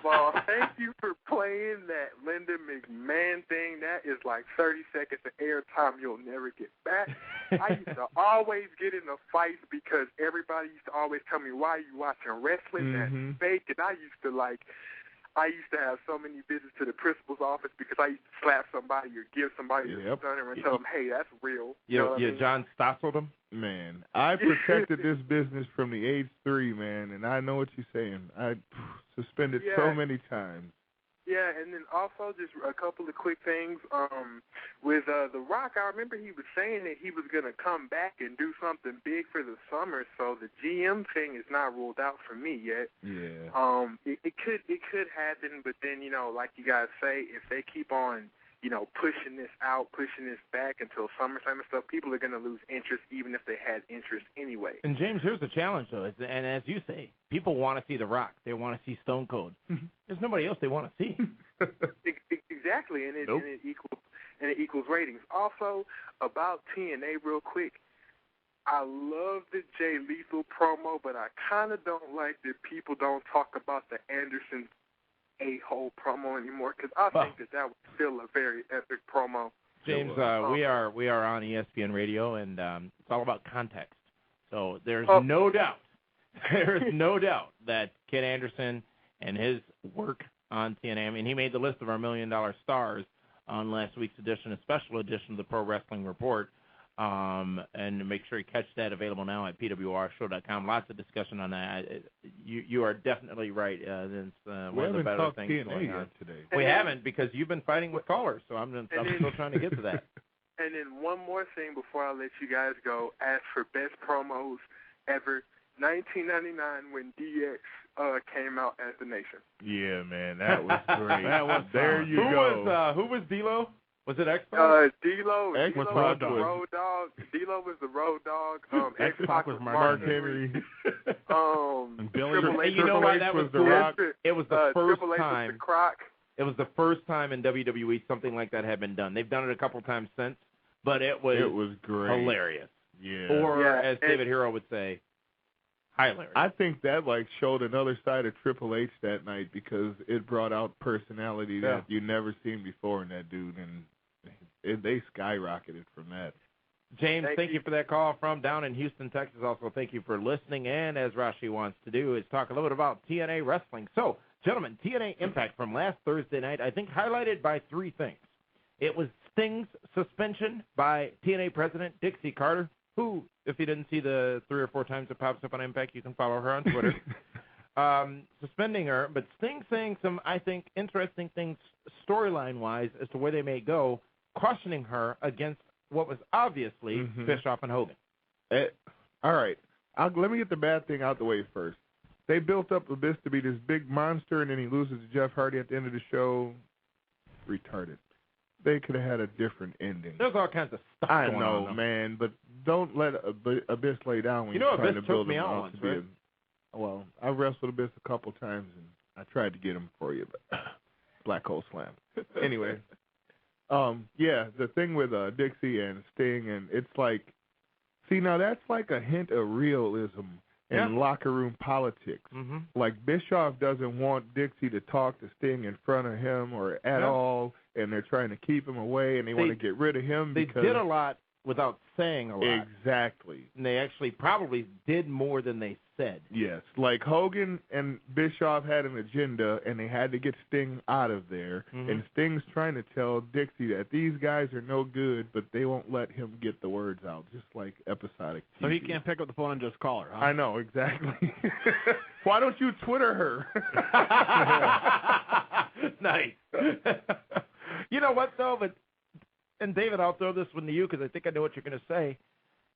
all, thank you for playing that Linda McMahon thing. That is like 30 seconds of airtime you'll never get back. I used to always get in the fights because everybody used to always tell me, why are you watching wrestling? That's fake. And I used to have so many visits to the principal's office because I used to slap somebody or give somebody a stunner and tell them, hey, that's real. You know what I mean? John Stosseled him? Man, I protected this business from the age 3, man, and I know what you're saying. I suspended so many times. Yeah, and then also just a couple of quick things. With The Rock, I remember he was saying that he was going to come back and do something big for the summer, so the GM thing is not ruled out for me yet. Yeah. It could happen, but then, you know, like you guys say, if they keep on, you know, pushing this out, pushing this back until summertime and stuff, people are going to lose interest even if they had interest anyway. And, James, here's the challenge, though. And as you say, people want to see The Rock. They want to see Stone Cold. There's nobody else they want to see. Exactly, and it equals ratings. Also, about TNA real quick, I love the Jay Lethal promo, but I kind of don't like that people don't talk about the Anderson a-hole promo anymore because I think that was still a very epic promo. James, we are on ESPN Radio, and it's all about context. So there's no doubt that Ken Anderson and his work on TNA, I mean, he made the list of our $1 million stars on last week's edition, a special edition of the Pro Wrestling Report. And make sure you catch that, available now at pwrshow.com. Lots of discussion on that. You are definitely right. It's one of the better things going on today. We haven't, because you've been fighting with callers, so I'm still trying to get to that. And then one more thing before I let you guys go. As for best promos ever, 1999 when DX came out as the Nation. Yeah, man, that was great. There you go. Who was D-Lo? Was it X-Pac? D-Lo was the Road Dogg. D-Lo was the Road Dogg. X-Pac was Mark Henry. And Billy. Triple H, you know why that was The Rock. It was the first Triple H time. Was the Croc. It was the first time in WWE something like that had been done. They've done it a couple times since, but it was great. Hilarious. Yeah. Or, as David Hero would say, hilarious. I think that showed another side of Triple H that night because it brought out personality that you never seen before in that dude, and they skyrocketed from that. James, thank you for that call from down in Houston, Texas. Also, thank you for listening. And as Rashi wants to do is talk a little bit about TNA wrestling. So, gentlemen, TNA Impact from last Thursday night, I think highlighted by 3 things. It was Sting's suspension by TNA President Dixie Carter, who, if you didn't see the 3 or 4 times it pops up on Impact, you can follow her on Twitter. Suspending her, but Sting saying some, I think, interesting things storyline-wise as to where they may go, cautioning her against what was obviously Bischoff and Hogan. All right. Let me get the bad thing out the way first. They built up Abyss to be this big monster, and then he loses to Jeff Hardy at the end of the show. Retarded. They could have had a different ending. There's all kinds of stuff I going know, on. man, but don't let Abyss lay down when you're trying Abyss to build took me him out out once, to be right? Well, I wrestled Abyss a couple times, and I tried to get him for you, but Black Hole Slam. Anyway, yeah, the thing with Dixie and Sting, and it's like, see, now that's like a hint of realism in locker room politics. Mm-hmm. Like Bischoff doesn't want Dixie to talk to Sting in front of him or at all, and they're trying to keep him away, and they want to get rid of him. They because did a lot without saying a lot. Exactly. And they actually probably did more than they said. Yes, like Hogan and Bischoff had an agenda, and they had to get Sting out of there. Mhm. And Sting's trying to tell Dixie that these guys are no good, but they won't let him get the words out, just like episodic TV. So he can't pick up the phone and just call her, huh? I know, exactly. Why don't you Twitter her? Nice. You know what, though? And David, I'll throw this one to you because I think I know what you're going to say.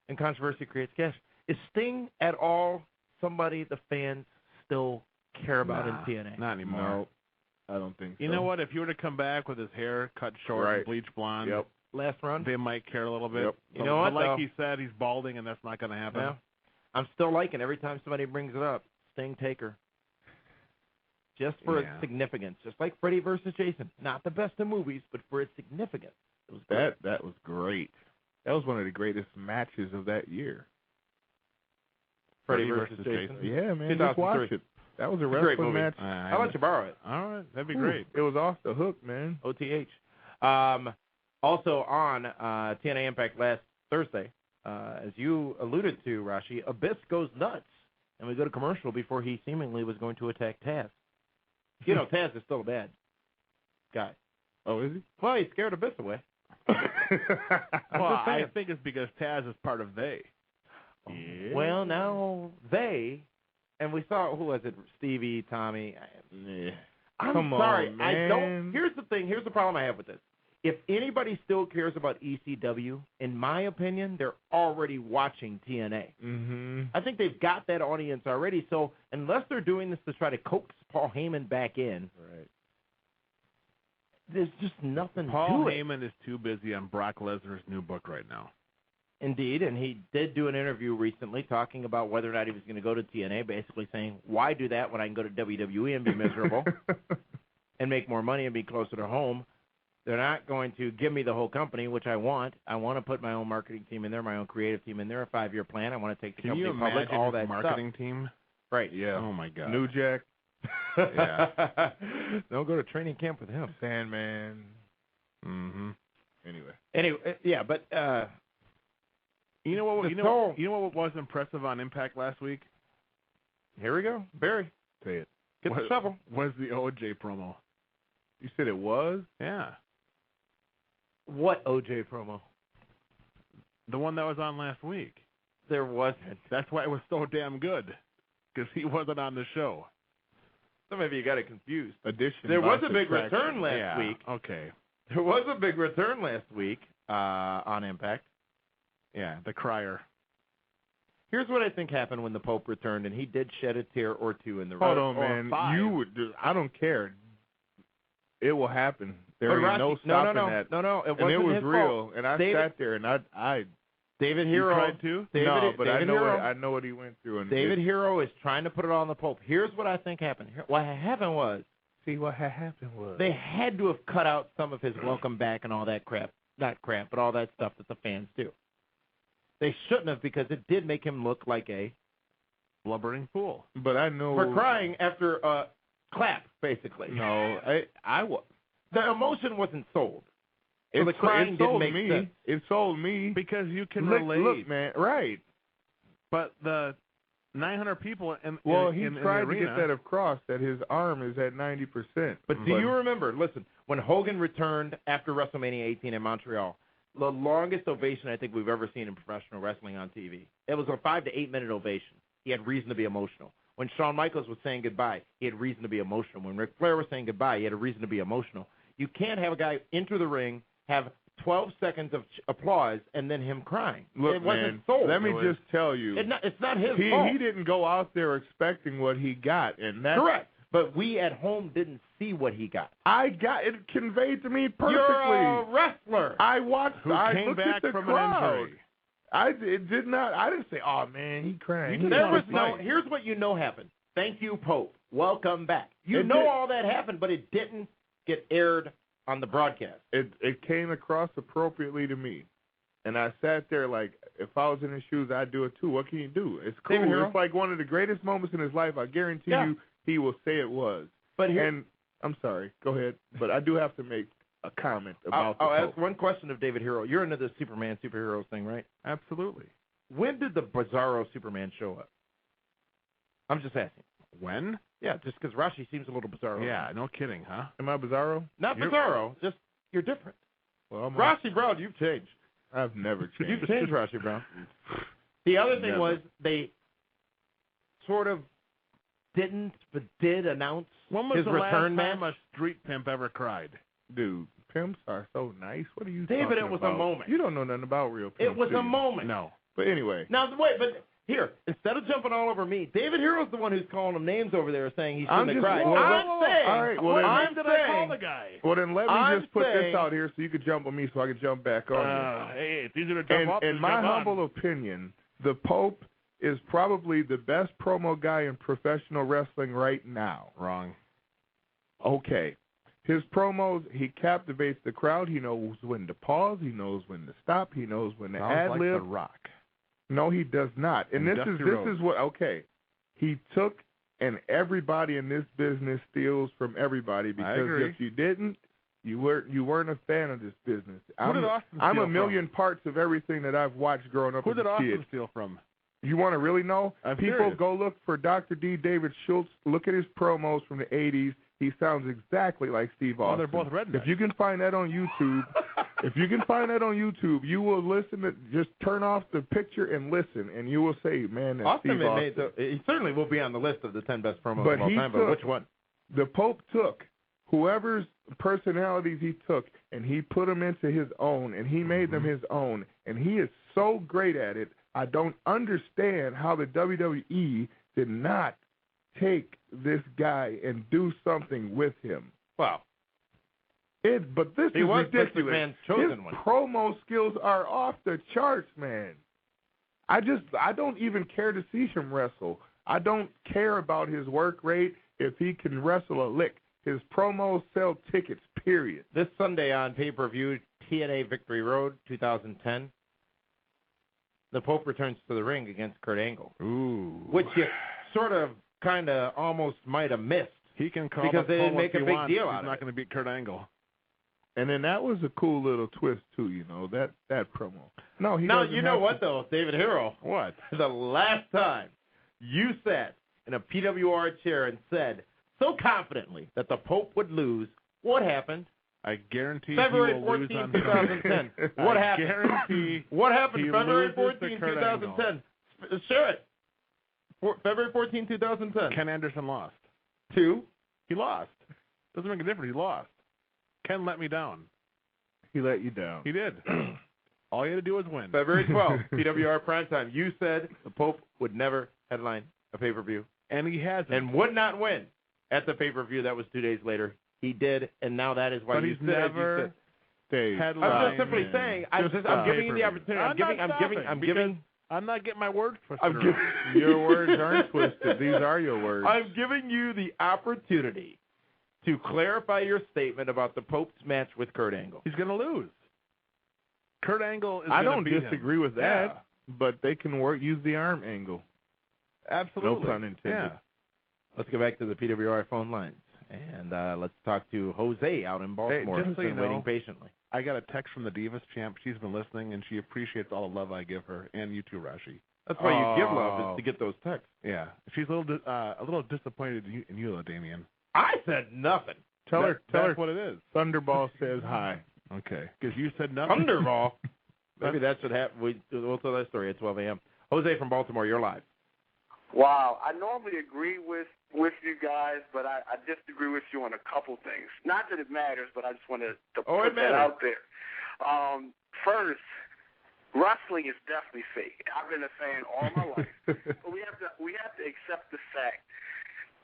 And controversy creates cash. Is Sting at all somebody the fans still care about in TNA? Not anymore. No, I don't think so. You know what? If he were to come back with his hair cut short and bleached blonde, last run, they might care a little bit. Yep. You know what, But like though? he said, he's balding, and that's not going to happen. Yeah. I'm still liking every time somebody brings it up. Sting Taker. Just for its significance. Just like Freddy versus Jason. Not the best in movies, but for its significance. It was great. That was great. That was one of the greatest matches of that year. Freddy versus Jason. Yeah, man. Just watch it. That was a Great wrestling movie. match. I'll let you borrow it. All right. That'd be Ooh, great. It was off the hook, man. OTH. Also on TNA Impact last Thursday, as you alluded to, Rashi, Abyss goes nuts. And we go to commercial before he seemingly was going to attack Taz. You know, Taz is still a bad guy. Oh, is he? Well, he scared Abyss away. Well, I think it's because Taz is part of they. Yeah. Well, now they, and we saw, who was it, Stevie, Tommy. Yeah. I'm Come sorry. on, I don't. man. Here's the thing. Here's the problem I have with this. If anybody still cares about ECW, in my opinion, they're already watching TNA. Mm-hmm. I think they've got that audience already. So unless they're doing this to try to coax Paul Heyman back in, Right. there's just nothing Paul to it. Heyman is too busy on Brock Lesnar's new book right now. Indeed, and he did do an interview recently talking about whether or not he was going to go to TNA, basically saying, why do that when I can go to WWE and be miserable and make more money and be closer to home? They're not going to give me the whole company, which I want. I want to put my own marketing team in there, my own creative team in there, a 5-year plan. I want to take the Can company you public, imagine all his that marketing stuff. team? Right. Yeah. Oh, my God. New Jack. Yeah. Don't go to training camp with him. Sandman. Mm-hmm. Anyway, yeah, but You know what? The You know soul. what was impressive on Impact last week? here we go. Barry, say it. get the shovel. Was the OJ promo? You said it was? Yeah, What OJ promo? the one that was on last week. There wasn't. That's why it was so damn good, because he wasn't on the show. So maybe you got it confused. Addition. There by was a big subtraction. return last Yeah. week. Okay. There was a big return last week on Impact. Yeah, the crier. Here's what I think happened when the Pope returned, and he did shed a tear or two in the Hold road. on, man. 5. You would. I don't care. It will happen. There But ain't Rashi, no stopping that. No, it And wasn't it was his real. fault. And I David- sat there and I David you Hero. tried to? David, no, but David I know Hero. I know what he went through. And David Hero is trying to put it on the Pope. Here's what I think happened. What happened was See what happened was they had to have cut out some of his welcome back and all that crap. Not crap, but all that stuff that the fans do. They shouldn't have, because it did make him look like a Blubbering fool. But I know for crying after a clap, basically. No, The emotion wasn't sold. So it, the crying it didn't sold make me. sense. It sold me Because you can look, relate. Look, man, right? But the 900 people in Well, in, he in tried the to arena, get that across that his arm is at 90%. But do you remember, listen, when Hogan returned after WrestleMania 18 in Montreal, the longest ovation I think we've ever seen in professional wrestling on TV. It was a 5 to 8 minute ovation. He had reason to be emotional. When Shawn Michaels was saying goodbye, he had reason to be emotional. When Ric Flair was saying goodbye, he had a reason to be emotional. You can't have a guy enter the ring, have 12 seconds of applause and then him crying. Look, it wasn't man, sold. let me just tell you. It's not his fault. He didn't go out there expecting what he got, and that's correct. But we at home didn't see what he got. I got it conveyed to me perfectly. You're a wrestler. I watched. Who I came looked back at the from crowd. an injury. I did not. I didn't say, "Oh man, he crying." There was no. Here's what you know happened. Thank you, Pope. Welcome back. You know all that happened, but it didn't get aired on the broadcast. It came across appropriately to me, and I sat there like, if I was in his shoes, I'd do it too. What can you do? It's cool. It's like one of the greatest moments in his life. I guarantee you, he will say it was. But and I'm sorry. Go ahead. But I do have to make a comment about. I'll ask one question of David Hero. You're into the Superman superheroes thing, right? Absolutely. When did the Bizarro Superman show up? I'm just asking. When? Yeah, just because Rashi seems a little bizarro. Yeah, no kidding, huh? Am I Bizarro? Not Bizarro. Just you're different. Well, Rashi Brown, you've changed. I've never changed. You've changed, Rashi Brown. The other thing was they sort of didn't, but did announce when was his the return last time match. a street pimp ever cried? Dude, pimps are so nice. What are you David, talking it was about? a moment. You don't know nothing about real pimps. It was do a you? moment. No. But anyway. Now, wait, but here, instead of jumping all over me, David Hero's the one who's calling him names over there saying he shouldn't have cried. All right, well, then, I'm did saying, I call the guy? Well, then let me I'm just put this saying- out here so you can jump on me so I can jump back on you. Hey, it's easier to jump up. In my humble opinion, the Pope is probably the best promo guy in professional wrestling right now. Wrong. Okay. His promos, he captivates the crowd. He knows when to pause. He knows when to stop. He knows when to ad Sounds lib. like The Rock. No, he does not. And this Dusty is Rhodes. what. Okay, he took, and everybody in this business steals from everybody because agree. if you didn't, you weren't a fan of this business. Who did Austin I'm steal a million parts of everything that I've watched growing up Who as did a Austin kid. steal from? You want to really know? I'm People serious. go look for Dr. D. David Schultz. Look at his promos from the 80s. He sounds exactly like Steve Austin. Oh, they're both rednecks. If you can find that on YouTube, you will listen to, just turn off the picture and listen, and you will say, man, that's Austin Steve Austin. he certainly will be on the list of the 10 best promos But of all he time, but took- which one? The Pope took whoever's personalities he took, and he put them into his own, and he made them his own, and he is so great at it. I don't understand how the WWE did not take this guy and do something with him. Wow. But this He is was Vince ridiculous. McMahon's chosen His one. promo skills are off the charts, man. I don't even care to see him wrestle. I don't care about his work rate if he can wrestle a lick. His promos sell tickets, period. This Sunday on pay-per-view, TNA Victory Road 2010, the Pope returns to the ring against Kurt Angle. Ooh. Which you sort of, kind of, almost might have missed. He can call because the they didn't Pope make if a he big wants. deal He's out of not it. going to beat Kurt Angle. And then that was a cool little twist, too, that promo. No, he Now, doesn't you know have what, to- though, David Hero? What? The last time you sat in a PWR chair and said so confidently that the Pope would lose, what happened? I guarantee February he will 14, lose on 2010. What I happened? guarantee What happened he February loses 14, to Kurt 2010? Share it. February 14, 2010. Ken Anderson lost. 2. He lost. Doesn't make a difference. He lost. Ken let me down. He let you down. He did. All you had to do was win. February 12, PWR primetime. You said the Pope would never headline a pay-per-view. And he hasn't. And would not win at the pay-per-view. That was 2 days later. He did, and now that is why But you he's said never Dave. I'm just simply headline. saying. I'm giving you the opportunity. I'm giving. I'm not getting my words twisted. I'm giving your words aren't twisted. These are your words. I'm giving you the opportunity to clarify your statement about the Pope's match with Kurt Angle. He's going to lose. Kurt Angle is I going don't to beat disagree him. with that, but they can use the arm angle. Absolutely. No pun intended. Yeah. Let's go back to the PWR phone lines, and let's talk to Jose out in Baltimore. Just so who's you been waiting know, patiently. I got a text from the Divas champ. She's been listening, and she appreciates all the love I give her, and you too, Rashi. That's why you give love, is to get those texts. Yeah. She's a little disappointed in you, though, Damien. I said nothing. Tell her That's what it is. Thunderball says hi. Okay. Because you said nothing. Thunderball. Maybe that should happen. We'll tell that story at 12 a.m. Jose from Baltimore, you're live. Wow, I normally agree with you guys, but I disagree with you on a couple things. Not that it matters, but I just wanted to put that out there. First, wrestling is definitely fake. I've been a fan all my life. But we have to accept the fact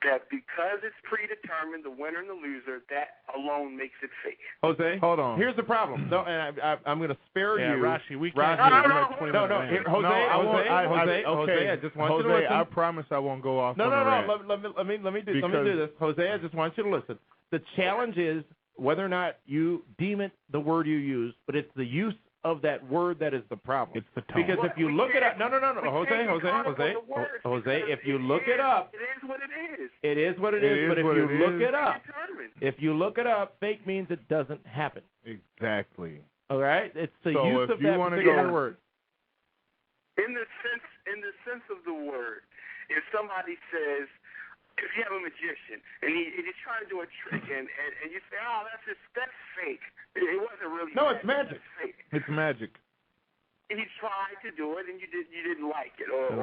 that because it's predetermined, the winner and the loser, that alone makes it fake. Jose, hold on. Here's the problem. No, and I'm going to spare you. Rashi, we can't. Jose, I just want you to listen. I promise I won't go off. No. Let me do this. Jose, I just want you to listen. The challenge is whether or not you deem it the word you use, but it's the use of that word that is the problem. It's the tone. Because if you look it up, no, Jose, if you look it up, it is what it is. It is what it is. But if you look it up, fake means it doesn't happen. Exactly. All right, it's the so use if of you that particular word. In the sense of the word, if somebody says, if you have a magician and he's trying to do a trick and you say, oh, that's fake. It wasn't really. No, it's magic. It's magic. And he tried to do it and you didn't like it or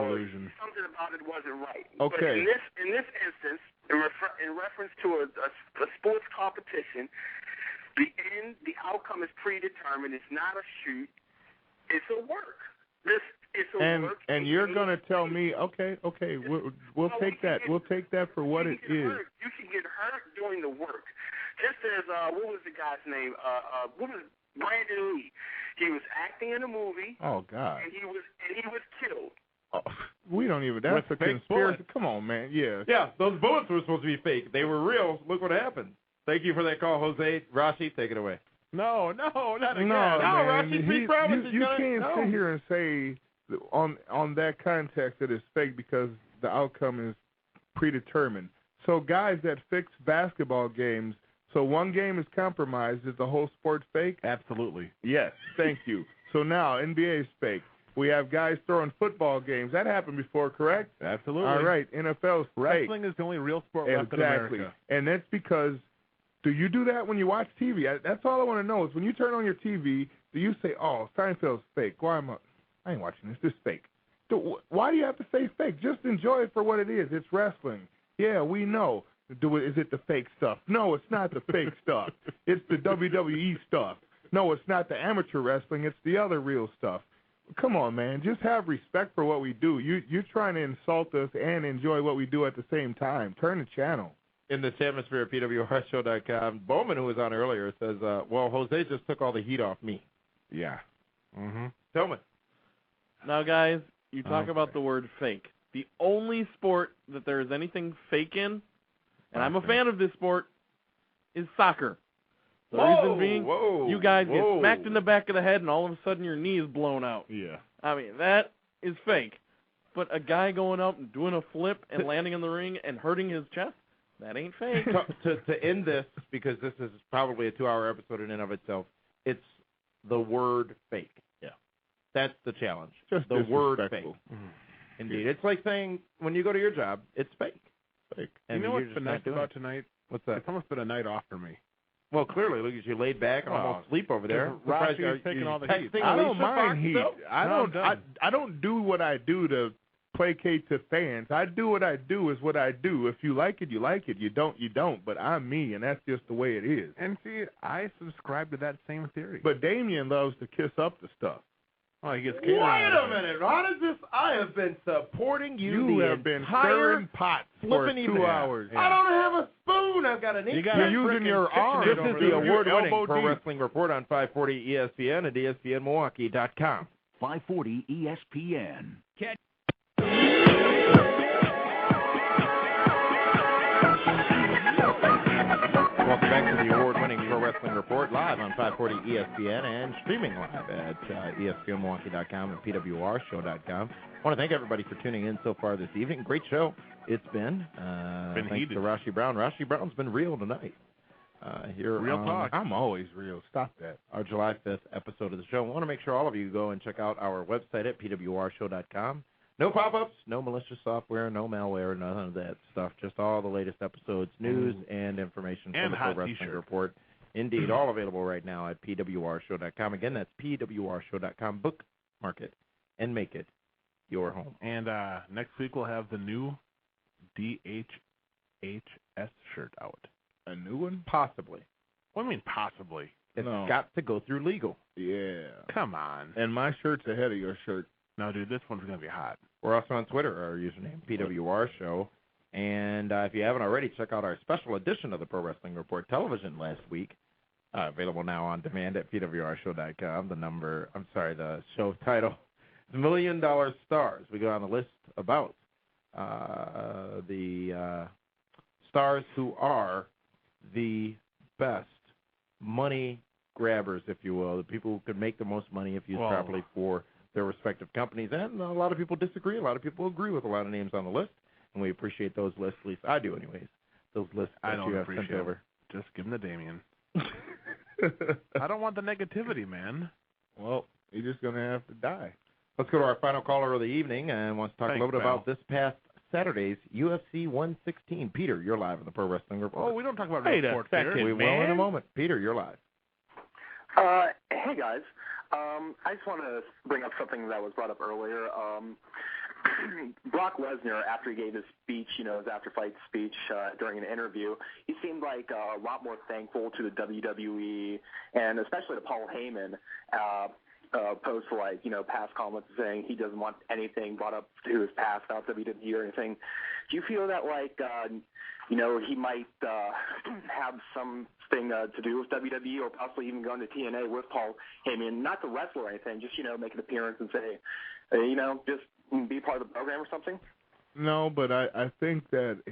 something about it wasn't right. Okay. But in this instance, in reference to a sports competition, the outcome is predetermined. It's not a shoot. It's a work. Work. And you're going to tell me, okay, we'll take that. We'll take that for what it is. You can get hurt doing the work. Just as, what was the guy's name? What was Brandon Lee? He was acting in a movie. Oh, God. And he was killed. Oh, we don't even, that's a conspiracy. Bullets. Come on, man. Yeah. Yeah, those bullets were supposed to be fake. They were real. Look what happened. Thank you for that call, Jose. Rashi, take it away. No, not again. No, man. Rashi, please promise you can't sit here and say on that context that it's fake because the outcome is predetermined. So guys that fix basketball games, so one game is compromised, is the whole sport fake? Absolutely. Yes, thank you. So now NBA is fake. We have guys throwing football games. That happened before, correct? Absolutely. All right, NFL is fake. Wrestling is the only real sport left in America. And that's because, do you do that when you watch TV? That's all I want to know is when you turn on your TV, do you say, oh, Seinfeld's fake? Why am I ain't watching this. This is fake. Why do you have to say fake? Just enjoy it for what it is. It's wrestling. Yeah, we know. Is it the fake stuff? No, it's not the fake stuff. It's the WWE stuff. No, it's not the amateur wrestling. It's the other real stuff. Come on, man. Just have respect for what we do. You're trying to insult us and enjoy what we do at the same time. Turn the channel. In this atmosphere at PWRshow.com, Bowman, who was on earlier, says, well, Jose just took all the heat off me. Yeah. Mm-hmm. Tillman. Now, guys, you talk about the word fake. The only sport that there is anything fake in, and I'm a fan of this sport, is soccer. The reason being, you guys get smacked in the back of the head and all of a sudden your knee is blown out. Yeah. I mean, that is fake. But a guy going up and doing a flip and landing in the ring and hurting his chest, that ain't fake. To end this, because this is probably a 2-hour episode in and of itself, it's the word fake. Yeah. That's the challenge. Just the word fake. Mm-hmm. Indeed. It's like saying when you go to your job, it's fake. Fake. And you know what's been nice about tonight? What's that? It's almost been a night off for me. Well, clearly, look at you laid back and almost sleep over there. Rashi is taking all the heat. I don't mind heat. I don't do what I do to placate to fans. I do what I do is what I do. If you like it, you like it. You don't, you don't. But I'm me, and that's just the way it is. And see, I subscribe to that same theory. But Damien loves to kiss up the stuff. Oh, he gets Wait a minute. How does this? I have been supporting you. You have been stirring pots for 2 hours. I don't have a spoon. I've got an ink. You're using your arm. This is the award-winning Pro Wrestling Report on 540 ESPN and ESPNMilwaukee.com. 540 ESPN. Welcome back to the award-winning Pro Wrestling Report, live on 540 ESPN and streaming live at ESPNMilwaukee.com and PWRshow.com. I want to thank everybody for tuning in so far this evening. Great show it's been. Thanks heated. to Rashi Brown. Rashi Brown's been real tonight. Real talk. I'm always real. Stop that. Our July 5th episode of the show. I want to make sure all of you go and check out our website at PWRshow.com. No pop-ups, no malicious software, no malware, none of that stuff. Just all the latest episodes, news, and information from the Pro Wrestling Report. Indeed, all available right now at PWRshow.com. Again, that's PWRshow.com. Bookmark it and make it your home. And next week we'll have the new DHHS shirt out. A new one? Possibly. What do you mean possibly? It's got to go through legal. Yeah. Come on. And my shirt's ahead of your shirt. No, dude, this one's going to be hot. We're also on Twitter, our username, PWR Show. And if you haven't already, check out our special edition of the Pro Wrestling Report television last week. Available now on demand at PWRshow.com. The show title is $1 Million Stars. We go on the list about the stars who are the best money grabbers, if you will, the people who could make the most money if used properly for their respective companies. And a lot of people disagree. A lot of people agree with a lot of names on the list, and we appreciate those lists. At least I do, anyways. Those lists that you have sent over. Just give them to Damien. I don't want the negativity, man. Well, you're just going to have to die. Let's go to our final caller of the evening and wants to talk a little bit about this past Saturday's UFC 116. Peter, you're live on the Pro Wrestling Report. Oh, we don't talk about reports here. We will in a moment. Peter, you're live. Hey, guys. I just want to bring up something that was brought up earlier. Brock Lesnar, after he gave his speech, his after-fight speech during an interview, he seemed like a lot more thankful to the WWE and especially to Paul Heyman, opposed to past comments saying he doesn't want anything brought up to his past about WWE or anything. Do you feel that he might have something to do with WWE or possibly even going to TNA with Paul Heyman, not the wrestler or anything, just make an appearance and say, just be part of the program or something? No, but I think that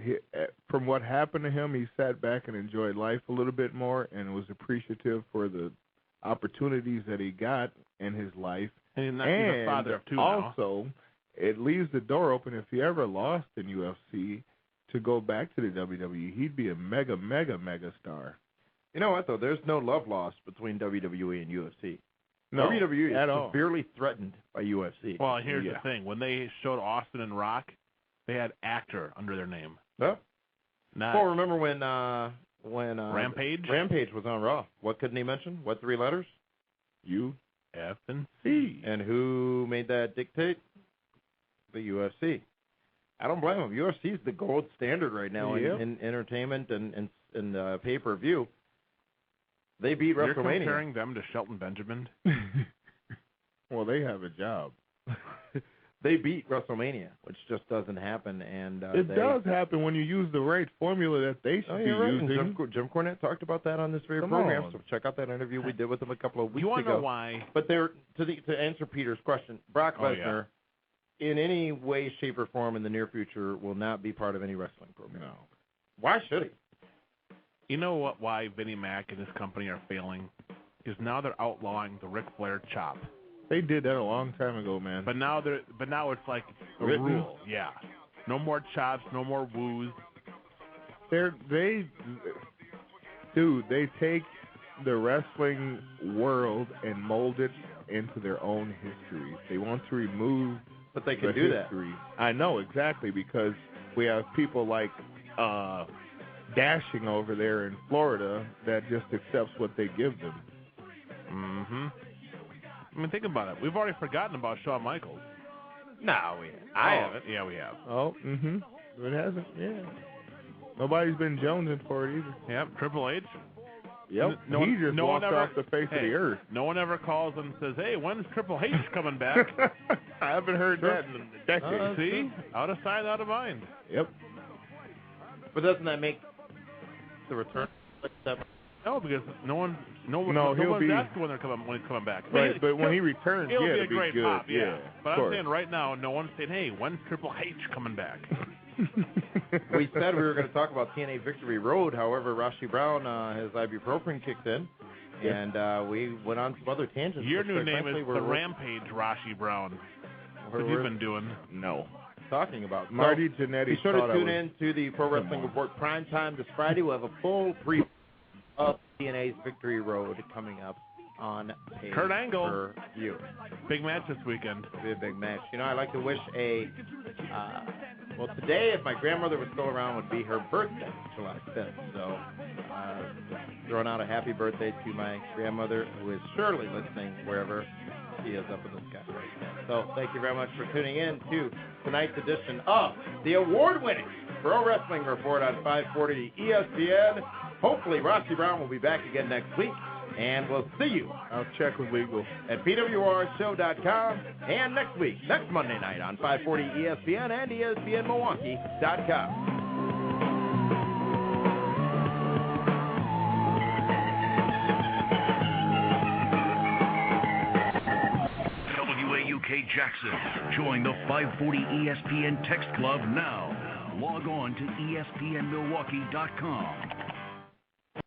from what happened to him, he sat back and enjoyed life a little bit more and was appreciative for the opportunities that he got in his life. And he's a father of two now. Also, it leaves the door open if he ever lost in UFC to go back to the WWE. He'd be a mega star. You know what, though? There's no love lost between WWE and UFC. No, WWE at is all. severely threatened by UFC. Well, here's the thing. When they showed Austin and Rock, they had actor under their name. Well, remember when Rampage? Rampage was on Raw. What couldn't he mention? What three letters? U, F, and C. And who made that dictate? The UFC. I don't blame them. UFC is the gold standard right now in entertainment and pay-per-view. They beat WrestleMania. You're comparing them to Shelton Benjamin? Well, they have a job. They beat WrestleMania, which just doesn't happen. And it does happen when you use the right formula that they should be using. Jim Cornette talked about that on this very program, so check out that interview we did with him a couple of weeks ago. You want to know why? But to answer Peter's question, Brock Lesnar, in any way, shape, or form in the near future, will not be part of any wrestling program. No. Why should he? You know what? Why Vinnie Mac and his company are failing? Because now they're outlawing the Ric Flair chop. They did that a long time ago, man. But now it's like a rule. Yeah. No more chops, no more woos. They take the wrestling world and mold it into their own history. They want to remove But they can do history. I know, exactly, because we have people like Dashing over there in Florida that just accepts what they give them. Mm-hmm. I mean, think about it. We've already forgotten about Shawn Michaels. No, I haven't. Yeah, we have. Oh, mm-hmm. It hasn't, yeah. Nobody's been jonesing for it either. Yep, Triple H. Yep, he just walked off the face of the earth. No one ever calls and says, hey, when's Triple H coming back? I haven't heard that in a decade. See? Out of sight, out of mind. Yep. But doesn't that make the return like that? No, because no one's asking when he's coming back. Right, but when he returns, it'll be a it'll great good. pop, yeah. But I'm course. saying right now, no one's saying, hey, when's Triple H coming back? We said we were going to talk about TNA Victory Road. However, Rashi Brown, his ibuprofen kicked in, and we went on some other tangents. Your new name is the Rampage Rashi Brown. What have you been doing? No. Talking about Marty Jannetty. Be sure to tune in to the Pro Wrestling Report prime time this Friday. We'll have a full brief of TNA's Victory Road coming up on pay Kurt Angle. per view. Big match this weekend. It'll be a big match. You know, I'd like to wish well, today, if my grandmother was still around, would be her birthday, July 5th. So Throwing out a happy birthday to my grandmother, who is surely listening wherever she is up in the sky right now. So thank you very much for tuning in to tonight's edition of the award-winning Pro Wrestling Report on 540 ESPN. Hopefully, Rossi Brown will be back again next week, and we'll see you. I'll check with Legal at PWRshow.com, and next week, next Monday night on 540 ESPN and ESPNMilwaukee.com. WAUK Jackson. Join the 540 ESPN Text Club now. Log on to ESPNMilwaukee.com.